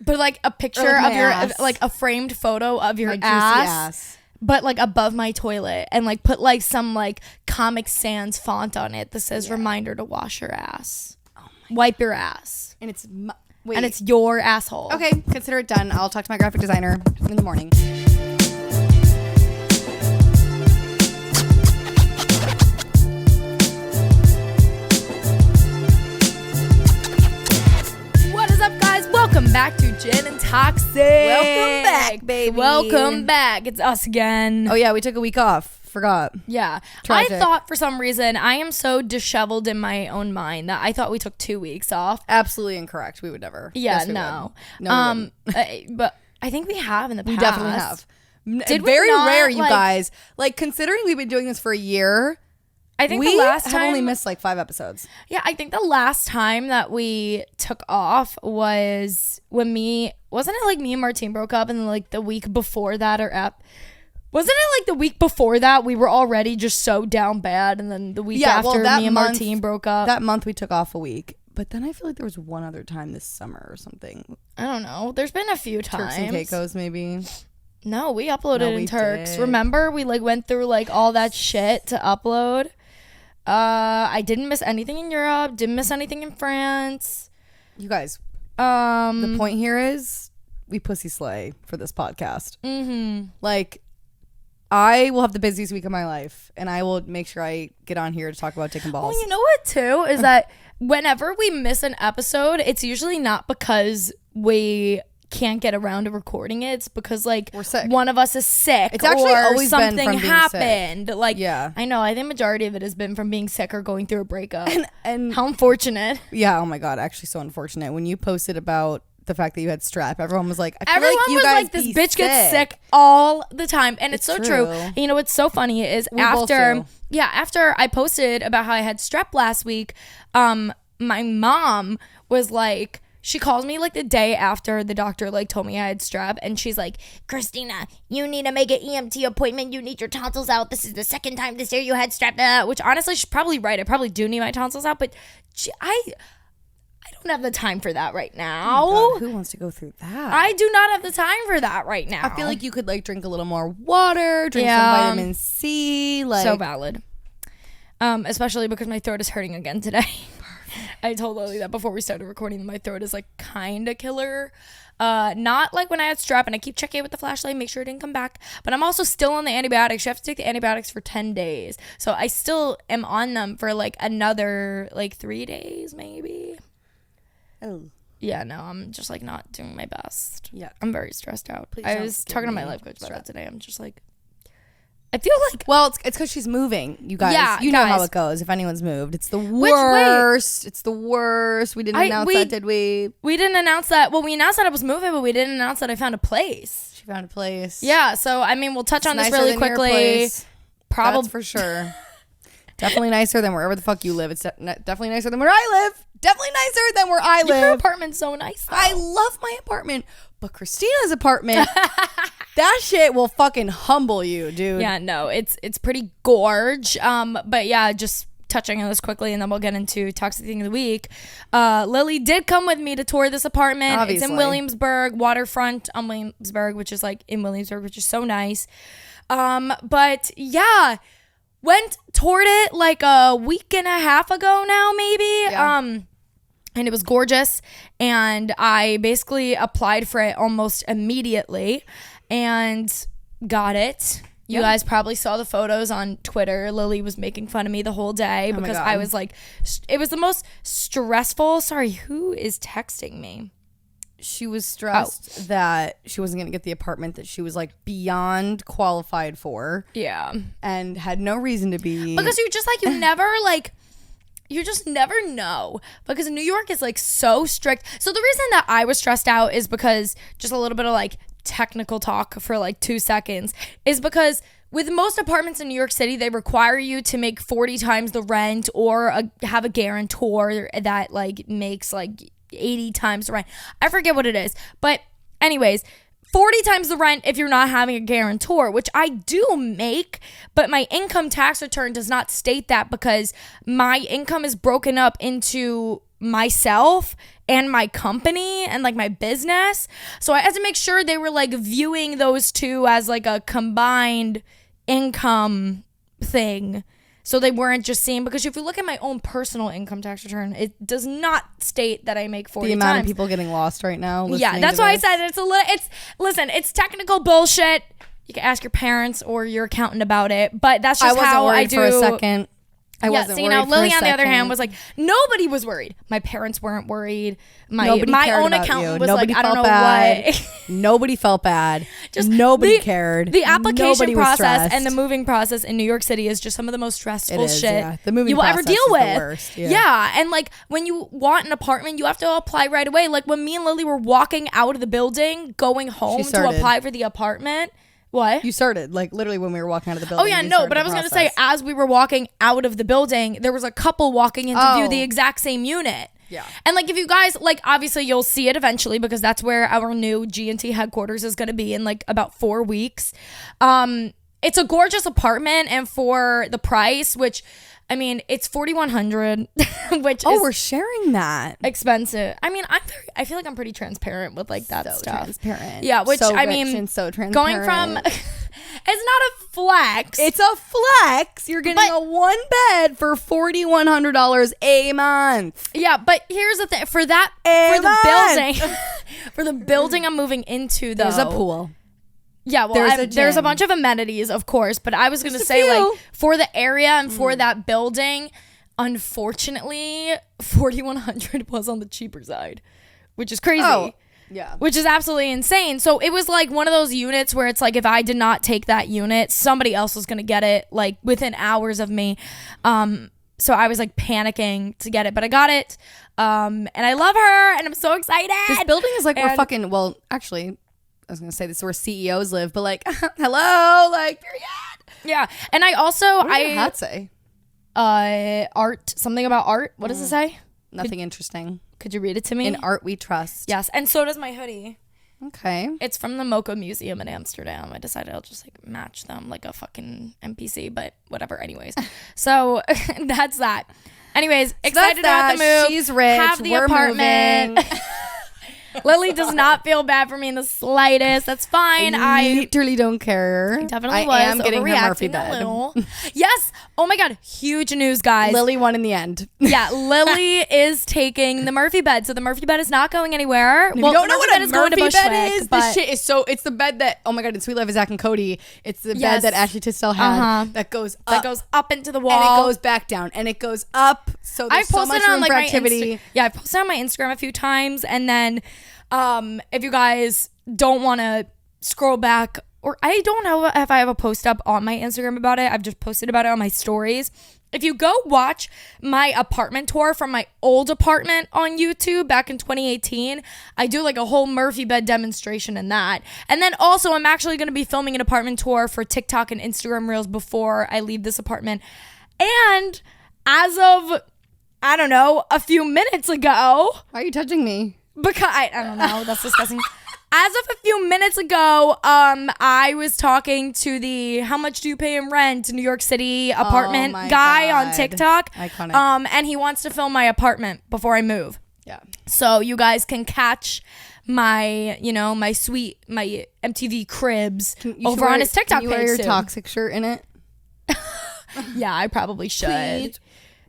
But like a picture like of your ass. like a framed photo of your My juicy ass, but like above my toilet, and like put like some like Comic Sans font on it that says reminder to wash your ass. Wipe your ass. And it's and it's your asshole. Okay, consider it done. I'll talk to my graphic designer in the morning. What is up, guys? Welcome back to Gin and Toxic. Welcome back, baby. Welcome back. It's us again. Oh yeah, we took a week off. Forgot. Yeah. Tragic. I thought for some reason, I am so disheveled in my own mind that I thought we took 2 weeks off. Absolutely incorrect. We would never. Yeah, Yes, we no. would. No, we wouldn't. But I think we have in the past. We definitely have. Did we Very not, rare, you like- guys. Like, considering we've been doing this for a year, I think we the last have time only missed like 5 episodes. Yeah, I think the last time that we took off was when wasn't it like me and Martine broke up, and like the week before that, wasn't it like the week before that we were already just so down bad, and then the week after me and Martine broke up. That month we took off a week. But then I feel like there was one other time this summer or something. I don't know. There's been a few times. Turks and Caicos maybe. No, we uploaded we in Turks. did. Remember, we like went through like all that shit to upload. I didn't miss anything in Europe. Didn't miss anything in France. You guys, the point here is we pussy slay for this podcast. Mm-hmm. Like, I will have the busiest week of my life, and I will make sure I get on here to talk about dick and balls. Well, you know what too is that whenever we miss an episode, it's usually not because we can't get around to recording it. It's because like We're sick. one of us is sick. It's actually or always been something from being happened. Like, Yeah. I know. I think majority of it has been from being sick or going through a breakup. And How unfortunate. yeah, oh my God, actually so unfortunate. When you posted about the fact that you had strep, everyone was like, I feel Everyone like you was guys like, this be bitch gets sick all the time. And it's so true. true. And you know what's so funny is We both after do. after I posted about how I had strep last week, my mom was like, she calls me like the day after the doctor like told me I had strep, and she's like, Christina, you need to make an EMT appointment. You need your tonsils out. This is the second time this year you had strep. Which honestly, she's probably right. I probably do need my tonsils out, but I don't have the time for that right now. Oh God, who wants to go through that? I do not have the time for that right now. I feel like you could like drink a little more water, drink some vitamin C, like so valid. Especially because my throat is hurting again today. I told Lily that before we started recording. My throat is like kind of killer. Not like when I had strep, and I keep checking it with the flashlight, make sure it didn't come back. But I'm also still on the antibiotics. You have to take the antibiotics for 10 days. So I still am on them for like another like 3 days maybe. Oh. Yeah, no, I'm just like not doing my best. Yeah. I'm very stressed out. Please I don't was give talking to my me life coach about strep. that today. I'm just like, I feel like, Well, it's because she's moving, you guys. Yeah, you know how guys. it goes. If anyone's moved, it's the wait. worst. It's the worst. We didn't announce we- that, did we? we didn't announce that. Well, we announced that I was moving, but we didn't announce that I found a place. She found a place. Yeah, so I mean, we'll touch on this Nicer really than your quickly. place. Probably That's for sure. Definitely nicer than wherever the fuck you live. It's definitely nicer than where I live. Definitely nicer than where I your live. apartment's so nice. Though. I love my apartment, but Christina's apartment, that shit will fucking humble you, dude. Yeah, no, it's pretty gorge. But yeah, just touching on this quickly, and then we'll get into toxic thing of the week. Lily did come with me to tour this apartment. It's in Obviously. Williamsburg, waterfront on Williamsburg, which is like in Williamsburg, which is so nice. But yeah, toured it like a week and a half ago now, maybe. Yeah. And it was gorgeous, and I basically applied for it almost immediately and got it. You guys probably saw the photos on Twitter. Lily was making fun of me the whole day my because God. I was like, it was the most stressful. Sorry, who is texting me? She was stressed that she wasn't going to get the apartment that she was like beyond qualified for Yeah. and had no reason to be. Because you're just like, you just never know, because New York is like so strict. So the reason that I was stressed out is because, just a little bit of like technical talk for like 2 seconds, is because with most apartments in New York City, they require you to make 40 times the rent or have a guarantor that like makes like 80 times the rent. I forget what it is. But anyways, 40 times the rent if you're not having a guarantor, which I do make, but my income tax return does not state that because my income is broken up into myself and my company and like my business. So I had to make sure they were like viewing those two as like a combined income thing. So they weren't just seeing, because if you look at my own personal income tax return, it does not state that I make 40 The amount times. of people getting lost right now. Yeah, that's why I said it's technical bullshit. You can ask your parents or your accountant about it, but that's just how I do. For a second. I wasn't worried. Lily, for a on the other second. hand, was like, nobody was worried. My parents weren't worried. Nobody My cared own about accountant you. was Nobody like, I don't know felt bad. what. Nobody felt bad. Just nobody cared. The application Nobody was process stressed. and the moving process in New York City is just some of the most stressful It is, shit yeah. The moving you will ever process deal is the with. worst, yeah, and like when you want an apartment, you have to apply right away. Like when me and Lily were walking out of the building, going home to started. apply for the apartment. What? You started, like, literally when we were walking out of the building. Oh, yeah, you no, started but I the was going to say, process. as we were walking out of the building, there was a couple walking in to view Oh. the exact same unit. Yeah. And, like, if you guys, like, obviously you'll see it eventually because that's where our new G&T headquarters is going to be in, like, about 4 weeks. It's a gorgeous apartment, and for the price, which, I mean, it's $4,100, which is we're sharing that. expensive. I mean, I feel like I'm pretty transparent with, like, that So stuff. transparent. Yeah, which, so I rich mean, and so transparent. going from... It's not a flex. It's a flex. You're getting a one bed for $4,100 a month. Yeah, but here's the thing. For the building, for the building I'm moving into, though, There's a pool. Yeah, well, there's a gym. bunch of amenities, of course, but I was going to Just a say, few. like, for the area and for that building, unfortunately, $4,100 was on the cheaper side, which is crazy. Oh, yeah. Which is absolutely insane. So it was like one of those units where it's like if I did not take that unit, somebody else was going to get it like within hours of me. So I was like panicking to get it, but I got it. And I love her and I'm so excited. This building is like we're fucking, well, actually, I was going to say this is where CEOs live, but like, hello, like, period. Yeah. And I also, What does your hat say? Art, something about art. What does it say? Nothing interesting. Could you read it to me? In art we trust. Yes. And so does my hoodie. Okay. It's from the Mocha Museum in Amsterdam. I decided I'll just like match them like a fucking NPC, but whatever. Anyways, so that's that. Anyways, excited about the move. She's rich. Have the We're apartment. moving. Lily does not feel bad for me in the slightest. That's fine. I literally don't care. definitely I was am getting her Murphy overreacting a bed. little. Yes. Oh my God. Huge news, guys. Lily won in the end. Yeah, Lily is taking the Murphy bed. So the Murphy bed is not going anywhere. If you don't know what a Murphy bed Bushwick, is, but this shit is so, it's the bed that, oh my God, in Sweet Life of Zach and Cody, it's the Yes. bed that Ashley Tisdale had that goes up into the wall. and it goes back down and it goes up. So there's I've posted so much it on room like for my activity. Yeah, I've posted on my Instagram a few times, and then if you guys don't want to scroll back, or I don't know if I have a post up on my Instagram about it. I've just posted about it on my stories. If you go watch my apartment tour from my old apartment on YouTube back in 2018, I do like a whole Murphy bed demonstration in that. And then also I'm actually going to be filming an apartment tour for TikTok and Instagram Reels before I leave this apartment. And as of, I don't know, a few minutes ago, Why are you touching me? because I don't know, that's disgusting. As of a few minutes ago, I was talking to the how much do you pay in rent New York City apartment my guy on God. TikTok. Iconic. And he wants to film my apartment before I move. Yeah. So you guys can catch my, my MTV cribs over on his TikTok can you page. wear your soon. toxic shirt in it? Yeah, I probably should. Please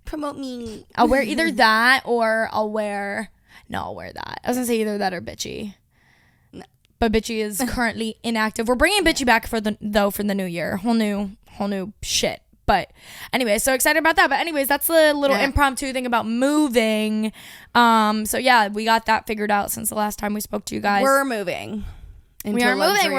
promote me. I'll wear either that or I'll wear that. I was gonna say either that or Bitchy. No. But Bitchy is currently inactive. We're bringing Bitchy back for the new year. Whole new shit. But anyway, so excited about that. But anyways, that's the little impromptu thing about moving. So yeah, we got that figured out since the last time we spoke to you guys. We're moving. We are moving.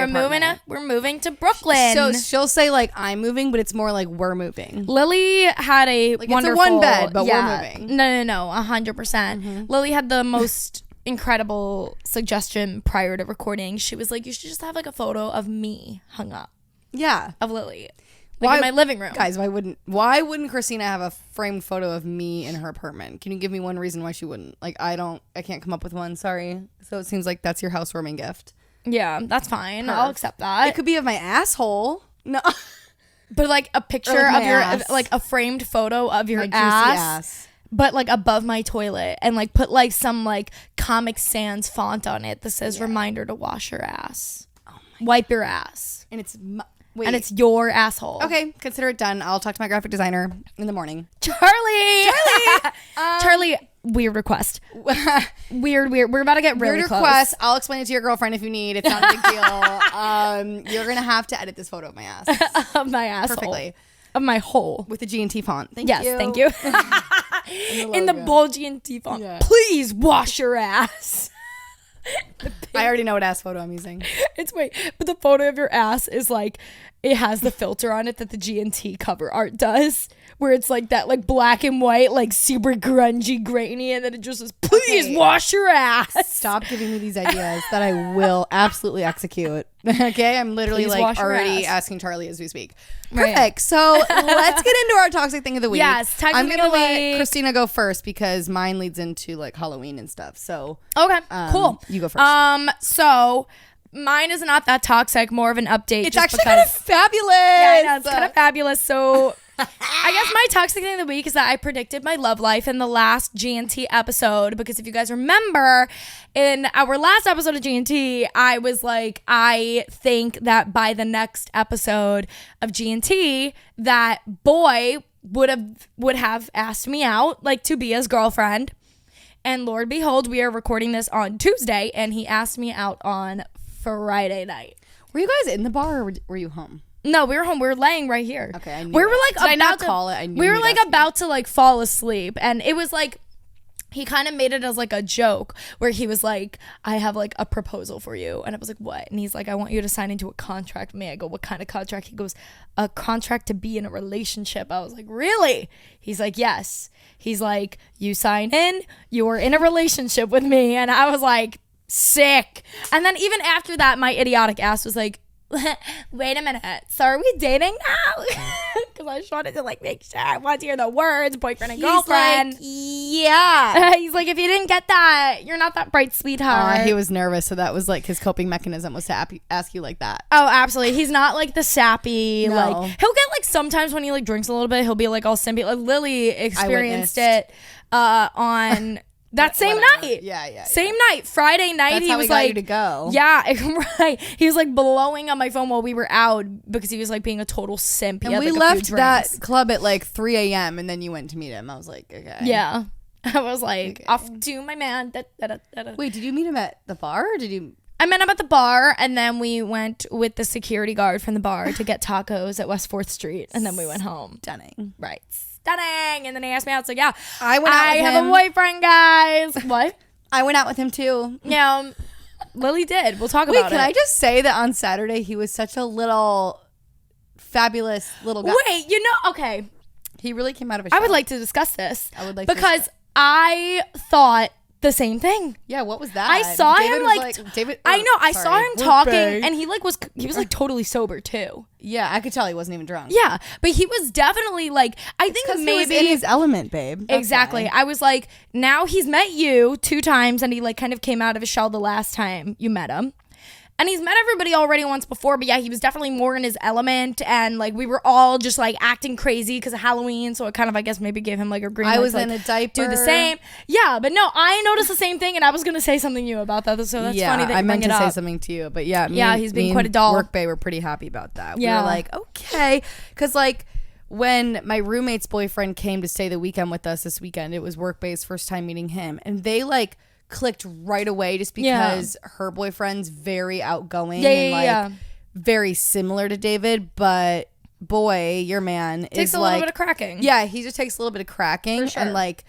We're moving to Brooklyn. So she'll say like I'm moving, but it's more like we're moving. Lily had a Like, it's a wonderful one bed, but we're moving. No, 100%. Lily had the most incredible suggestion prior to recording. She was like, you should just have like a photo of me hung up Yeah. of Lily. Like in my living room. Guys, why wouldn't Christina have a framed photo of me in her apartment? Can you give me one reason why she wouldn't? Like I can't come up with one, sorry. So it seems like that's your housewarming gift. Yeah, that's fine. I'll accept that. It could be of my asshole. No. But like a picture Or like of my your ass. like a framed photo of your My juicy ass. ass. but like above my toilet, and like put like some like Comic Sans font on it that says reminder to wash your ass. Wipe your ass. And it's and it's your asshole. Okay, consider it done. I'll talk to my graphic designer in the morning. Charlie. Charlie, weird request. Weird. We're about to get really Weird close. request. I'll explain it to your girlfriend if you need. It's not a big deal. You're gonna have to edit this photo of my ass. Of my asshole. Perfectly. Of my hole. With the G&T font. Thank Yes, you. thank you. In the bold G&T font. Yeah. Please wash your ass. I already know what ass photo I'm using. But the photo of your ass is like, it has the filter on it that the G&T cover art does, where it's like that like black and white, like super grungy, grainy, and then it just says, please wash your ass. Stop giving me these ideas that I will absolutely execute. Okay, I'm literally Please like wash your already ass. asking Charlie as we speak. Right. Perfect. So let's get into our toxic thing of the week. Yes, toxic I'm thing gonna of the let week. Christina go first because mine leads into like Halloween and stuff. So Okay, cool. You go first. So mine is not that toxic, more of an update. It's just actually kind of because- fabulous. Yeah, I know, it's kind of fabulous. So I guess my toxic thing of the week is that I predicted my love life in the last G&T episode, because if you guys remember, in our last episode of G&T, I was like, I think that by the next episode of G&T, that boy would have asked me out, like, to be his girlfriend. And Lord behold, we are recording this on Tuesday, and he asked me out on Friday night. Were you guys in the bar or were you home? No, we were home. We were laying right here. Okay, I knew we were it. like Did I not about to call it? I knew we were you'd like ask me. about to like fall asleep, and it was like he kind of made it as like a joke where he was like, I have like a proposal for you, and I was like, what? And he's like, I want you to sign into a contract with me. I go, what kind of contract? He goes, a contract to be in a relationship. I was like, really? He's like, yes. He's like, you sign in, you are in a relationship with me. And I was like, sick. And then even after that, my idiotic ass was like, wait a minute, so are we dating now? Because I just wanted to like make sure. I wanted to hear the words boyfriend and girlfriend. Like, yeah. He's like, if you didn't get that, you're not that bright, sweetheart. He was nervous, so that was like his coping mechanism was to ask you like that. Oh, absolutely. He's not like the sappy, No. like he'll get like sometimes when he like drinks a little bit, he'll be like all simpy. Like Lily experienced it on that same Whatever. night. Yeah. Same night, Friday night. That's he how was we got like, you to go. Yeah, right. He was like blowing on my phone while we were out because he was like being a total simp. He And had, we like, a left few that drinks. club at like 3 a.m. and then you went to meet him. I was like, okay. Yeah. I was like, Okay. off to my man. Wait, did you meet him at the bar or did you? I met him at the bar, and then we went with the security guard from the bar to get tacos at West 4th Street, and then we went home. Stunning. Right. Stunning. And then he asked me out. It's like, yeah, I went out I with have him. a boyfriend, guys. What? I went out with him too. Yeah, Lily did. We'll talk Wait, about it. can I just say that on Saturday he was such a little fabulous little guy. Wait, okay. He really came out of his shell. I would like to discuss this. I would like to because discuss- I thought the same thing. Yeah, what was that? I saw David him was like David. I know. I saw him We're talking, big. and he was like totally sober too. Yeah, I could tell he wasn't even drunk. Yeah, but he was definitely like, I think Because maybe he was in his element, babe. That's exactly. why. I was like, now he's met you 2 times, and he like kind of came out of his shell the last time you met him. And he's met everybody already once before, but yeah, he was definitely more in his element, and like we were all just like acting crazy because of Halloween, so it kind of, I guess, maybe gave him like a green light I was to, like, in a diaper. do the same. Yeah, but no, I noticed the same thing, and I was gonna say something to you about that, so that's funny that I you meant bring to it say up. something to you, but yeah, Yeah, he's being quite a doll. Work Bay were pretty happy about that. We Yeah. were like, okay, because like when my roommate's boyfriend came to stay the weekend with us this weekend, it was Work Bay's first time meeting him, and they like clicked right away just because her boyfriend's very outgoing and like very similar to David, but boy, your man Takes is a like little bit of cracking. yeah, he just takes a little bit of cracking. For sure. And like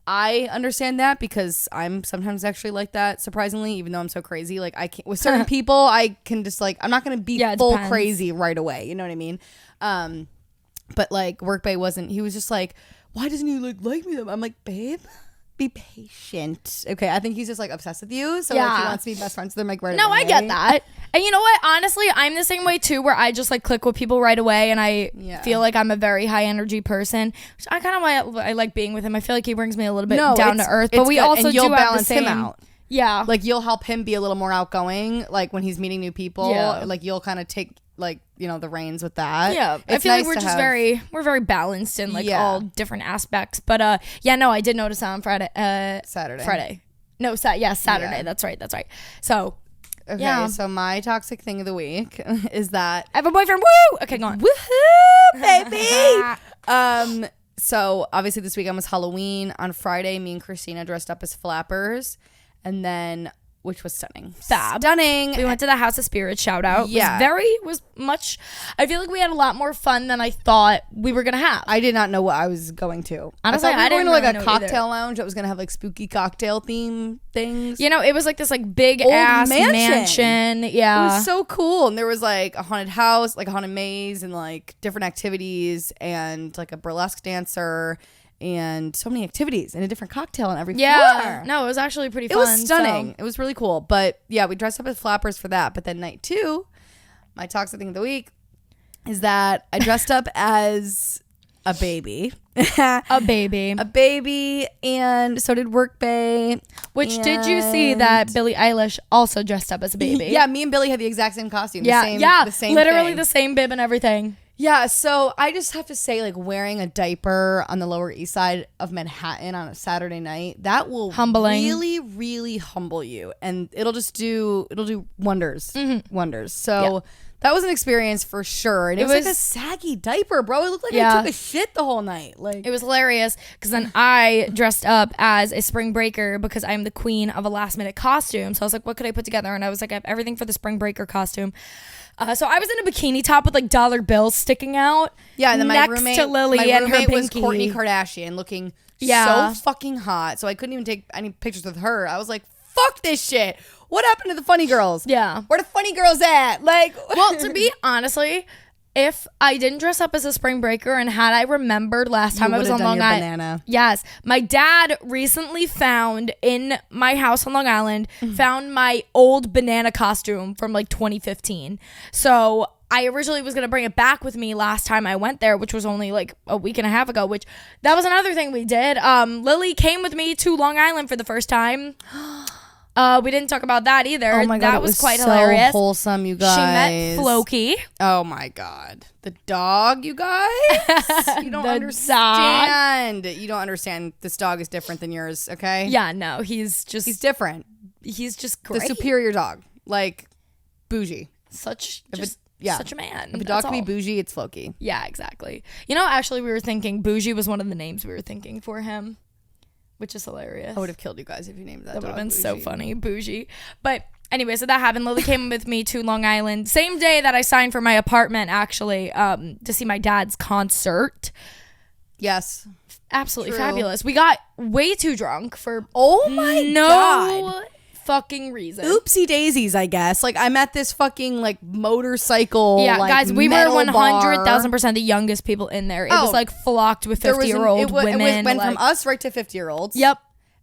I understand that because I'm sometimes actually like that, surprisingly, even though I'm so crazy. Like I can't with certain people, I can just like I'm not gonna be Yeah, it full depends. crazy right away. You know what I mean? But like Workbay wasn't, he was just like, why doesn't he like me? I'm like, babe, be patient. Okay, I think he's just like obsessed with you. So like he Yeah. wants to be best friends with him like right No, away. I get that. And you know what? Honestly, I'm the same way too, where I just like click with people right away, and I Yeah. feel like I'm a very high energy person. Which I kind of I like being with him. I feel like he brings me a little bit No, down to it's- earth. it's But we good, also and you'll do have the balance same. him out. Yeah, Like you'll help him be a little more outgoing, like when he's meeting new people. Yeah. Like you'll kind of take like, you know, the reins with that. Yeah, I It's feel like nice we're to just have- we're very balanced in like Yeah. all different aspects. But yeah, no, I did notice that on Friday. Saturday. Saturday. Saturday. Yeah. That's right. So Okay, Yeah. so my toxic thing of the week is that I have a boyfriend. Woo! Okay, go on. woohoo, baby. So obviously this weekend was Halloween. On Friday, me and Christina dressed up as flappers, and then which was stunning. Fab. Stunning. We went to the House of Spirits. Shout out. Yeah. Was much. I feel like we had a lot more fun than I thought we were gonna have. I did not know what I was going to. Honestly, I thought we I were going didn't to like really a know cocktail lounge that was going to have like spooky cocktail theme things. You know, it was like this like big Old ass mansion. mansion. Yeah. It was so cool. And there was like a haunted house, like a haunted maze, and like different activities, and like a burlesque dancer, and so many activities, and a different cocktail on every floor. No, it was actually pretty It fun. was stunning. So. It was really cool. But yeah, we dressed up as flappers for that. But then night 2, my toxic thing of the week is that I dressed up as a baby. A baby. A baby, and so did Workbay. Which did you see that Billie Eilish also dressed up as a baby? Yeah, me and Billy had the exact same costume. Yeah, the same literally thing. the same bib and everything. Yeah, so I just have to say, like, wearing a diaper on the Lower East Side of Manhattan on a Saturday night, that will Humbling. really, really humble you, and it'll do wonders, wonders. So that was an experience for sure, and it was like a saggy diaper, bro. It looked like I took a shit the whole night. Like, it was hilarious because then I dressed up as a spring breaker because I'm the queen of a last minute costume. So I was like, what could I put together? And I was like, I have everything for the spring breaker costume. So I was in a bikini top with like dollar bills sticking out. Yeah, and then my next roommate, to Lily and her was pinky. Kourtney Kardashian, looking Yeah. so fucking hot. So I couldn't even take any pictures with her. I was like, fuck this shit. What happened to the funny girls? Yeah. Where the funny girls at? Like, Well, to be honestly, if I didn't dress up as a spring breaker and had I remembered last time I was would've on done Long your Island. banana. Yes. My dad recently found in my house on Long Island, found my old banana costume from like 2015. So I originally was going to bring it back with me last time I went there, which was only like a week and a half ago, which that was another thing we did. Lily came with me to Long Island for the first time. We didn't talk about that either. oh my God, that it was quite so hilarious. wholesome, you guys. She met Floki. Oh my God. The dog, you guys. You don't The understand. You don't understand. This dog is different than yours, okay? Yeah, no, he's different. just great. The superior dog. Like, bougie. Such a man. If a dog That's can be all. bougie, it's Floki. Yeah, exactly. You know, actually, we were thinking Bougie was one of the names we were thinking for him, which is hilarious. I would have killed you guys if you named that That dog would have been so Bougie. funny, Bougie. But anyway, so that happened. Lily came with me to Long Island. Same day that I signed for my apartment, actually, to see my dad's concert. Yes. Absolutely True. fabulous. We got way too drunk for Oh my God. fucking reason. Oopsie daisies, I guess. Like, I'm at this fucking, like, motorcycle, Yeah, like, guys, we were metal 100,000% the youngest people in there. It was like flocked with 50-year-old women. It went like, from us right to 50-year-olds. Yep.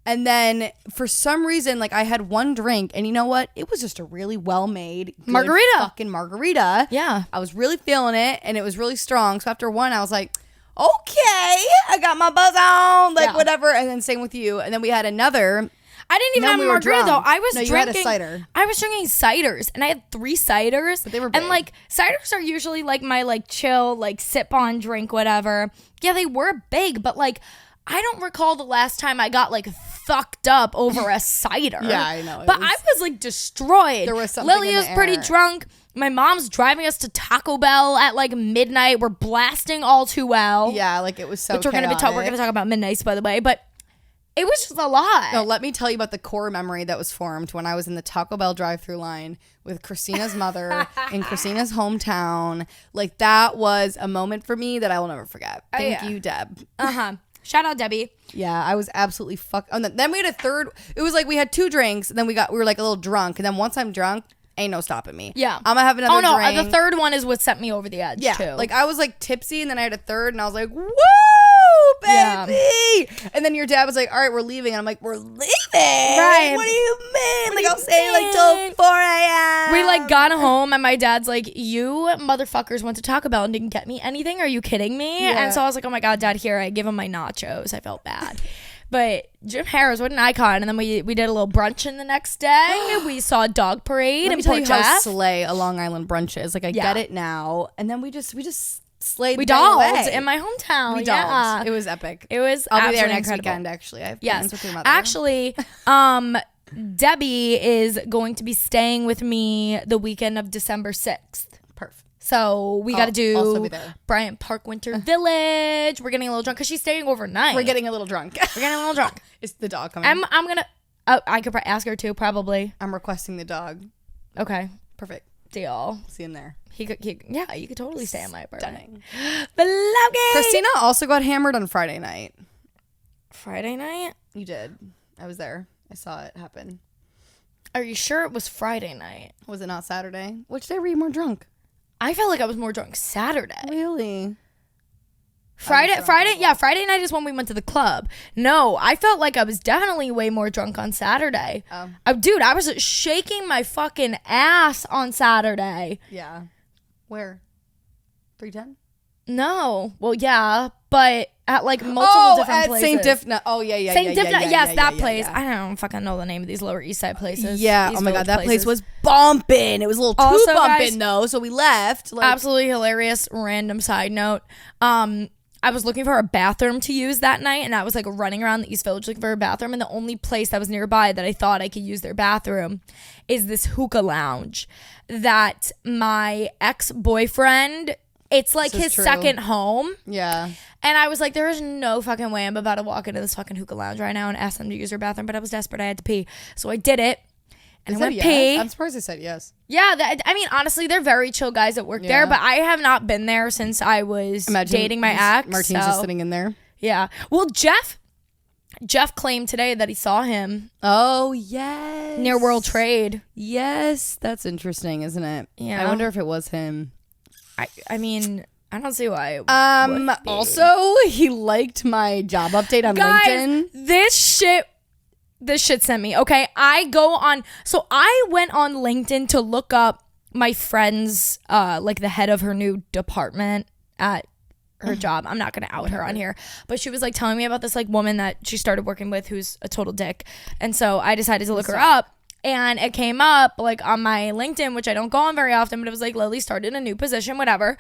And then for some reason, like, I had one drink, and you know what? It was just a really well-made good Margarita. fucking margarita. Yeah. I was really feeling it, and it was really strong. So after one, I was like, okay, I got my buzz on, like, Yeah. whatever. And then same with you. And then we had another. I didn't even Then have we a were margarita drunk. though. I was No, you drinking. had a cider. I was drinking ciders, and I had 3 ciders. But they were and big. like ciders are usually like my like chill like sip on drink whatever. Yeah, they were big, but like I don't recall the last time I got like fucked up over a cider. Yeah, I know. It But was- I was like destroyed. There was something Lily in the was pretty air. drunk. My mom's driving us to Taco Bell at like midnight. We're blasting All Too Well. Yeah, like, it was so Which we're chaotic. gonna talk about Midnights, by the way, but it was just a lot. No, let me tell you about the core memory that was formed when I was in the Taco Bell drive-thru line with Christina's mother in Christina's hometown. Like, that was a moment for me that I will never forget. Thank you, Deb. Shout out Debbie. Yeah, I was absolutely fucked. Oh, then we had a third. It was like we had 2 drinks, and then we were like a little drunk. And then once I'm drunk, ain't no stopping me. Yeah. I'm gonna have another Oh no, drink. the third one is what sent me over the edge Yeah, too. like I was like tipsy, and then I had a third, and I was like, "Woo, Yeah. baby!" And then your dad was like, "All right, we're leaving," and I'm like, "We're leaving? Right. What do you mean? Like, do I'll you stay like till 4 a.m." we like got home and my dad's like, "You motherfuckers went to Taco Bell and didn't get me anything? Are you kidding me?" Yeah. And so I was like, "Oh my god, Dad, here." I give him my nachos. I felt bad. But Jim Harris, what an icon. And then we did a little brunch the next day. We saw a dog parade. Let in me tell Port you how Jeff. slay a Long Island brunch is. Like, I get it now. And then we just slayed We the day dolled away. in my hometown. We yeah. dolled. It was epic. It was I'll be there absolutely next incredible. weekend, actually. I have Yes. plans with your mother. Actually, Debbie is going to be staying with me the weekend of December 6th. Perfect. So we got to also be do there. Bryant Park Winter Village. We're getting a little drunk because she's staying overnight. We're getting a little drunk. We're getting a little drunk. Is the dog coming? I'm gonna. I could ask her too, probably. I'm requesting the dog. Okay, Perfect. deal. See him there. Yeah, you could totally stay on my birthday. Stunning. Beloved. Christina also got hammered on Friday night. Friday night? You did. I was there. I saw it happen. Are you sure it was Friday night? Was it not Saturday? Which day were you more drunk? I felt like I was more drunk Saturday. Really? Friday night is when we went to the club. No, I felt like I was definitely way more drunk on Saturday. Dude, I was shaking my fucking ass on Saturday. Yeah. Where? 310? No. Well, yeah, but at like multiple different places. St. Dipna. Oh, yeah. St. Dipna, yes, that place. Yeah. I don't fucking know the name of these Lower East Side places. Yeah. These Oh my village God, that place places. was bumping. It was a little too Also, bumping guys, though, so we left. Like, absolutely hilarious. Random side note. I was looking for a bathroom to use that night, and I was like running around the East Village looking for a bathroom, and the only place that was nearby that I thought I could use their bathroom is this hookah lounge that my ex-boyfriend, it's like his second home. Yeah. And I was like, there is no fucking way I'm about to walk into this fucking hookah lounge right now and ask them to use their bathroom, but I was desperate. I had to pee. So I did it. And I went yes? pee. I'm surprised they said yes. Yeah, I mean, honestly, they're very chill guys that work there, but I have not been there since I was dating my ex. Martine's just sitting in there. Yeah. Well, Jeff claimed today that he saw him Oh, yes. near World Trade. Yes. That's interesting, isn't it? Yeah. I wonder if it was him. I mean, I don't see why. Also, he liked my job update on Guys, LinkedIn. this shit sent me. Okay, I went on LinkedIn to look up my friend's, like the head of her new department at her job. I'm not gonna out her on here, but she was like telling me about this like woman that she started working with who's a total dick, and so I decided to look her up. And it came up like on my LinkedIn, which I don't go on very often, but it was like Lily started a new position, whatever.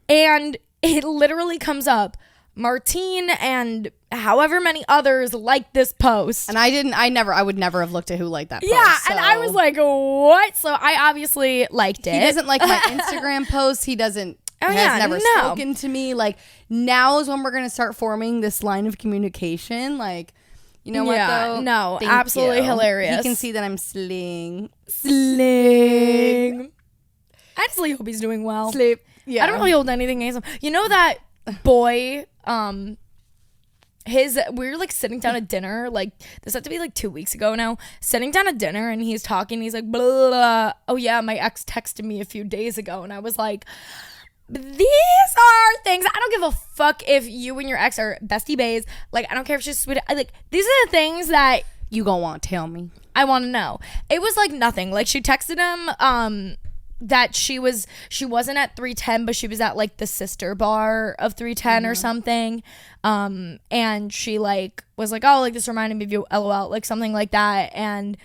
And it literally comes up, Martine and however many others liked this post. And I would never have looked at who liked that post. Yeah, so. and I was like, what? So I obviously liked it. He doesn't like my Instagram posts. He doesn't. Has never spoken to me. Like, now is when we're going to start forming this line of communication. Like, you know what, though? No, Thank absolutely you. hilarious. He can see that I'm sling. I just really hope he's doing well. Yeah. I don't really hold anything against him. You know that boy, we were like sitting down at dinner, like this had to be like 2 weeks ago now, sitting down at dinner, and he's talking, he's like, blah, blah, blah. Oh yeah, my ex texted me a few days ago, and I was like, these are things, I don't give a fuck if you and your ex are bestie baes, like I don't care if she's sweet, like these are the things that you gonna want to tell me. I want to know. It was like nothing, like she texted him that she wasn't at 310, but she was at like the sister bar of 310 or something, and she like was like, oh, like this reminded me of you, LOL, like something like that. And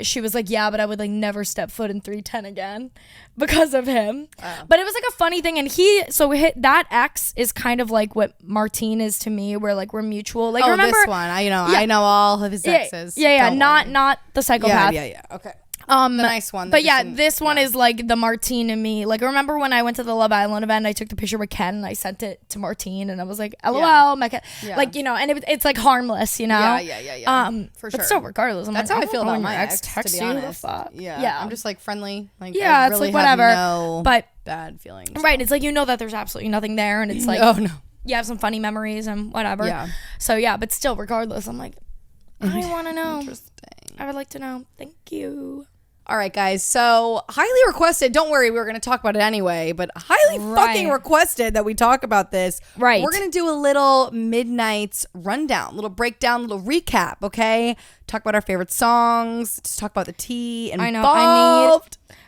she was like, yeah, but I would like never step foot in 310 again because of him. But it was like a funny thing, and that ex is kind of like what Martine is to me, where like we're mutual. Like, remember this one? I know all of his exes. Yeah, not the psychopath. Yeah. Okay. The nice one. But yeah, this one is like the Martine and me. Like, remember when I went to the Love Island event, I took the picture with Ken and I sent it to Martine, and I was like, LOL, my Ken. Yeah. Like, you know, and it's like harmless, you know? Yeah. For sure. But still, regardless, That's how I feel about my ex, text to be you, the honest. fuck? Yeah. I'm just like friendly. Like, yeah, I it's really like whatever. have no but bad feelings. right, it's like, you know that there's absolutely nothing there, and it's like, oh no, you have some funny memories and whatever. Yeah. So yeah, but still, regardless, I'm like, I want to know. Interesting. I would like to know. Thank you. All right, guys. So highly requested. Don't worry, we were going to talk about it anyway, but highly fucking requested that we talk about this. Right. We're going to do a little Midnight's rundown, little breakdown, little recap. Okay. Talk about our favorite songs. Just talk about the tea and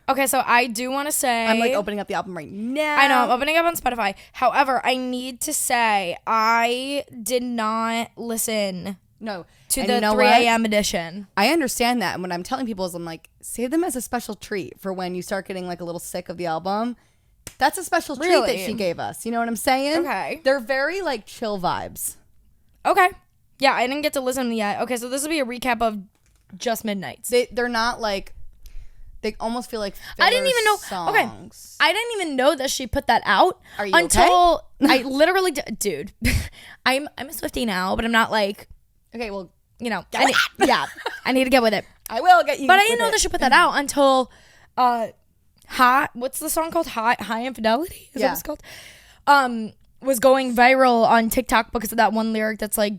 Okay, so I do want to say, I'm like opening up the album right now. I know, I'm opening up on Spotify. However, I need to say I did not listen No. to And the you know 3 what? a.m. edition. I understand that. And what I'm telling people is I'm like, save them as a special treat for when you start getting like a little sick of the album. That's a special treat that Really? she gave us. You know what I'm saying? Okay. They're very like chill vibes. Okay. Yeah, I didn't get to listen to them yet. Okay, so this will be a recap of Just Midnights. They're not like, they almost feel like I didn't even know. songs. Okay, I didn't even know that she put that out Are you until I literally, dude. I'm a Swiftie now, but I'm not like, Okay, well, you know. I need to get with it. I will get you. But I didn't know that she put that out until, high. What's the song called? High Infidelity. Is that what it's called? Was going viral on TikTok because of that one lyric that's like,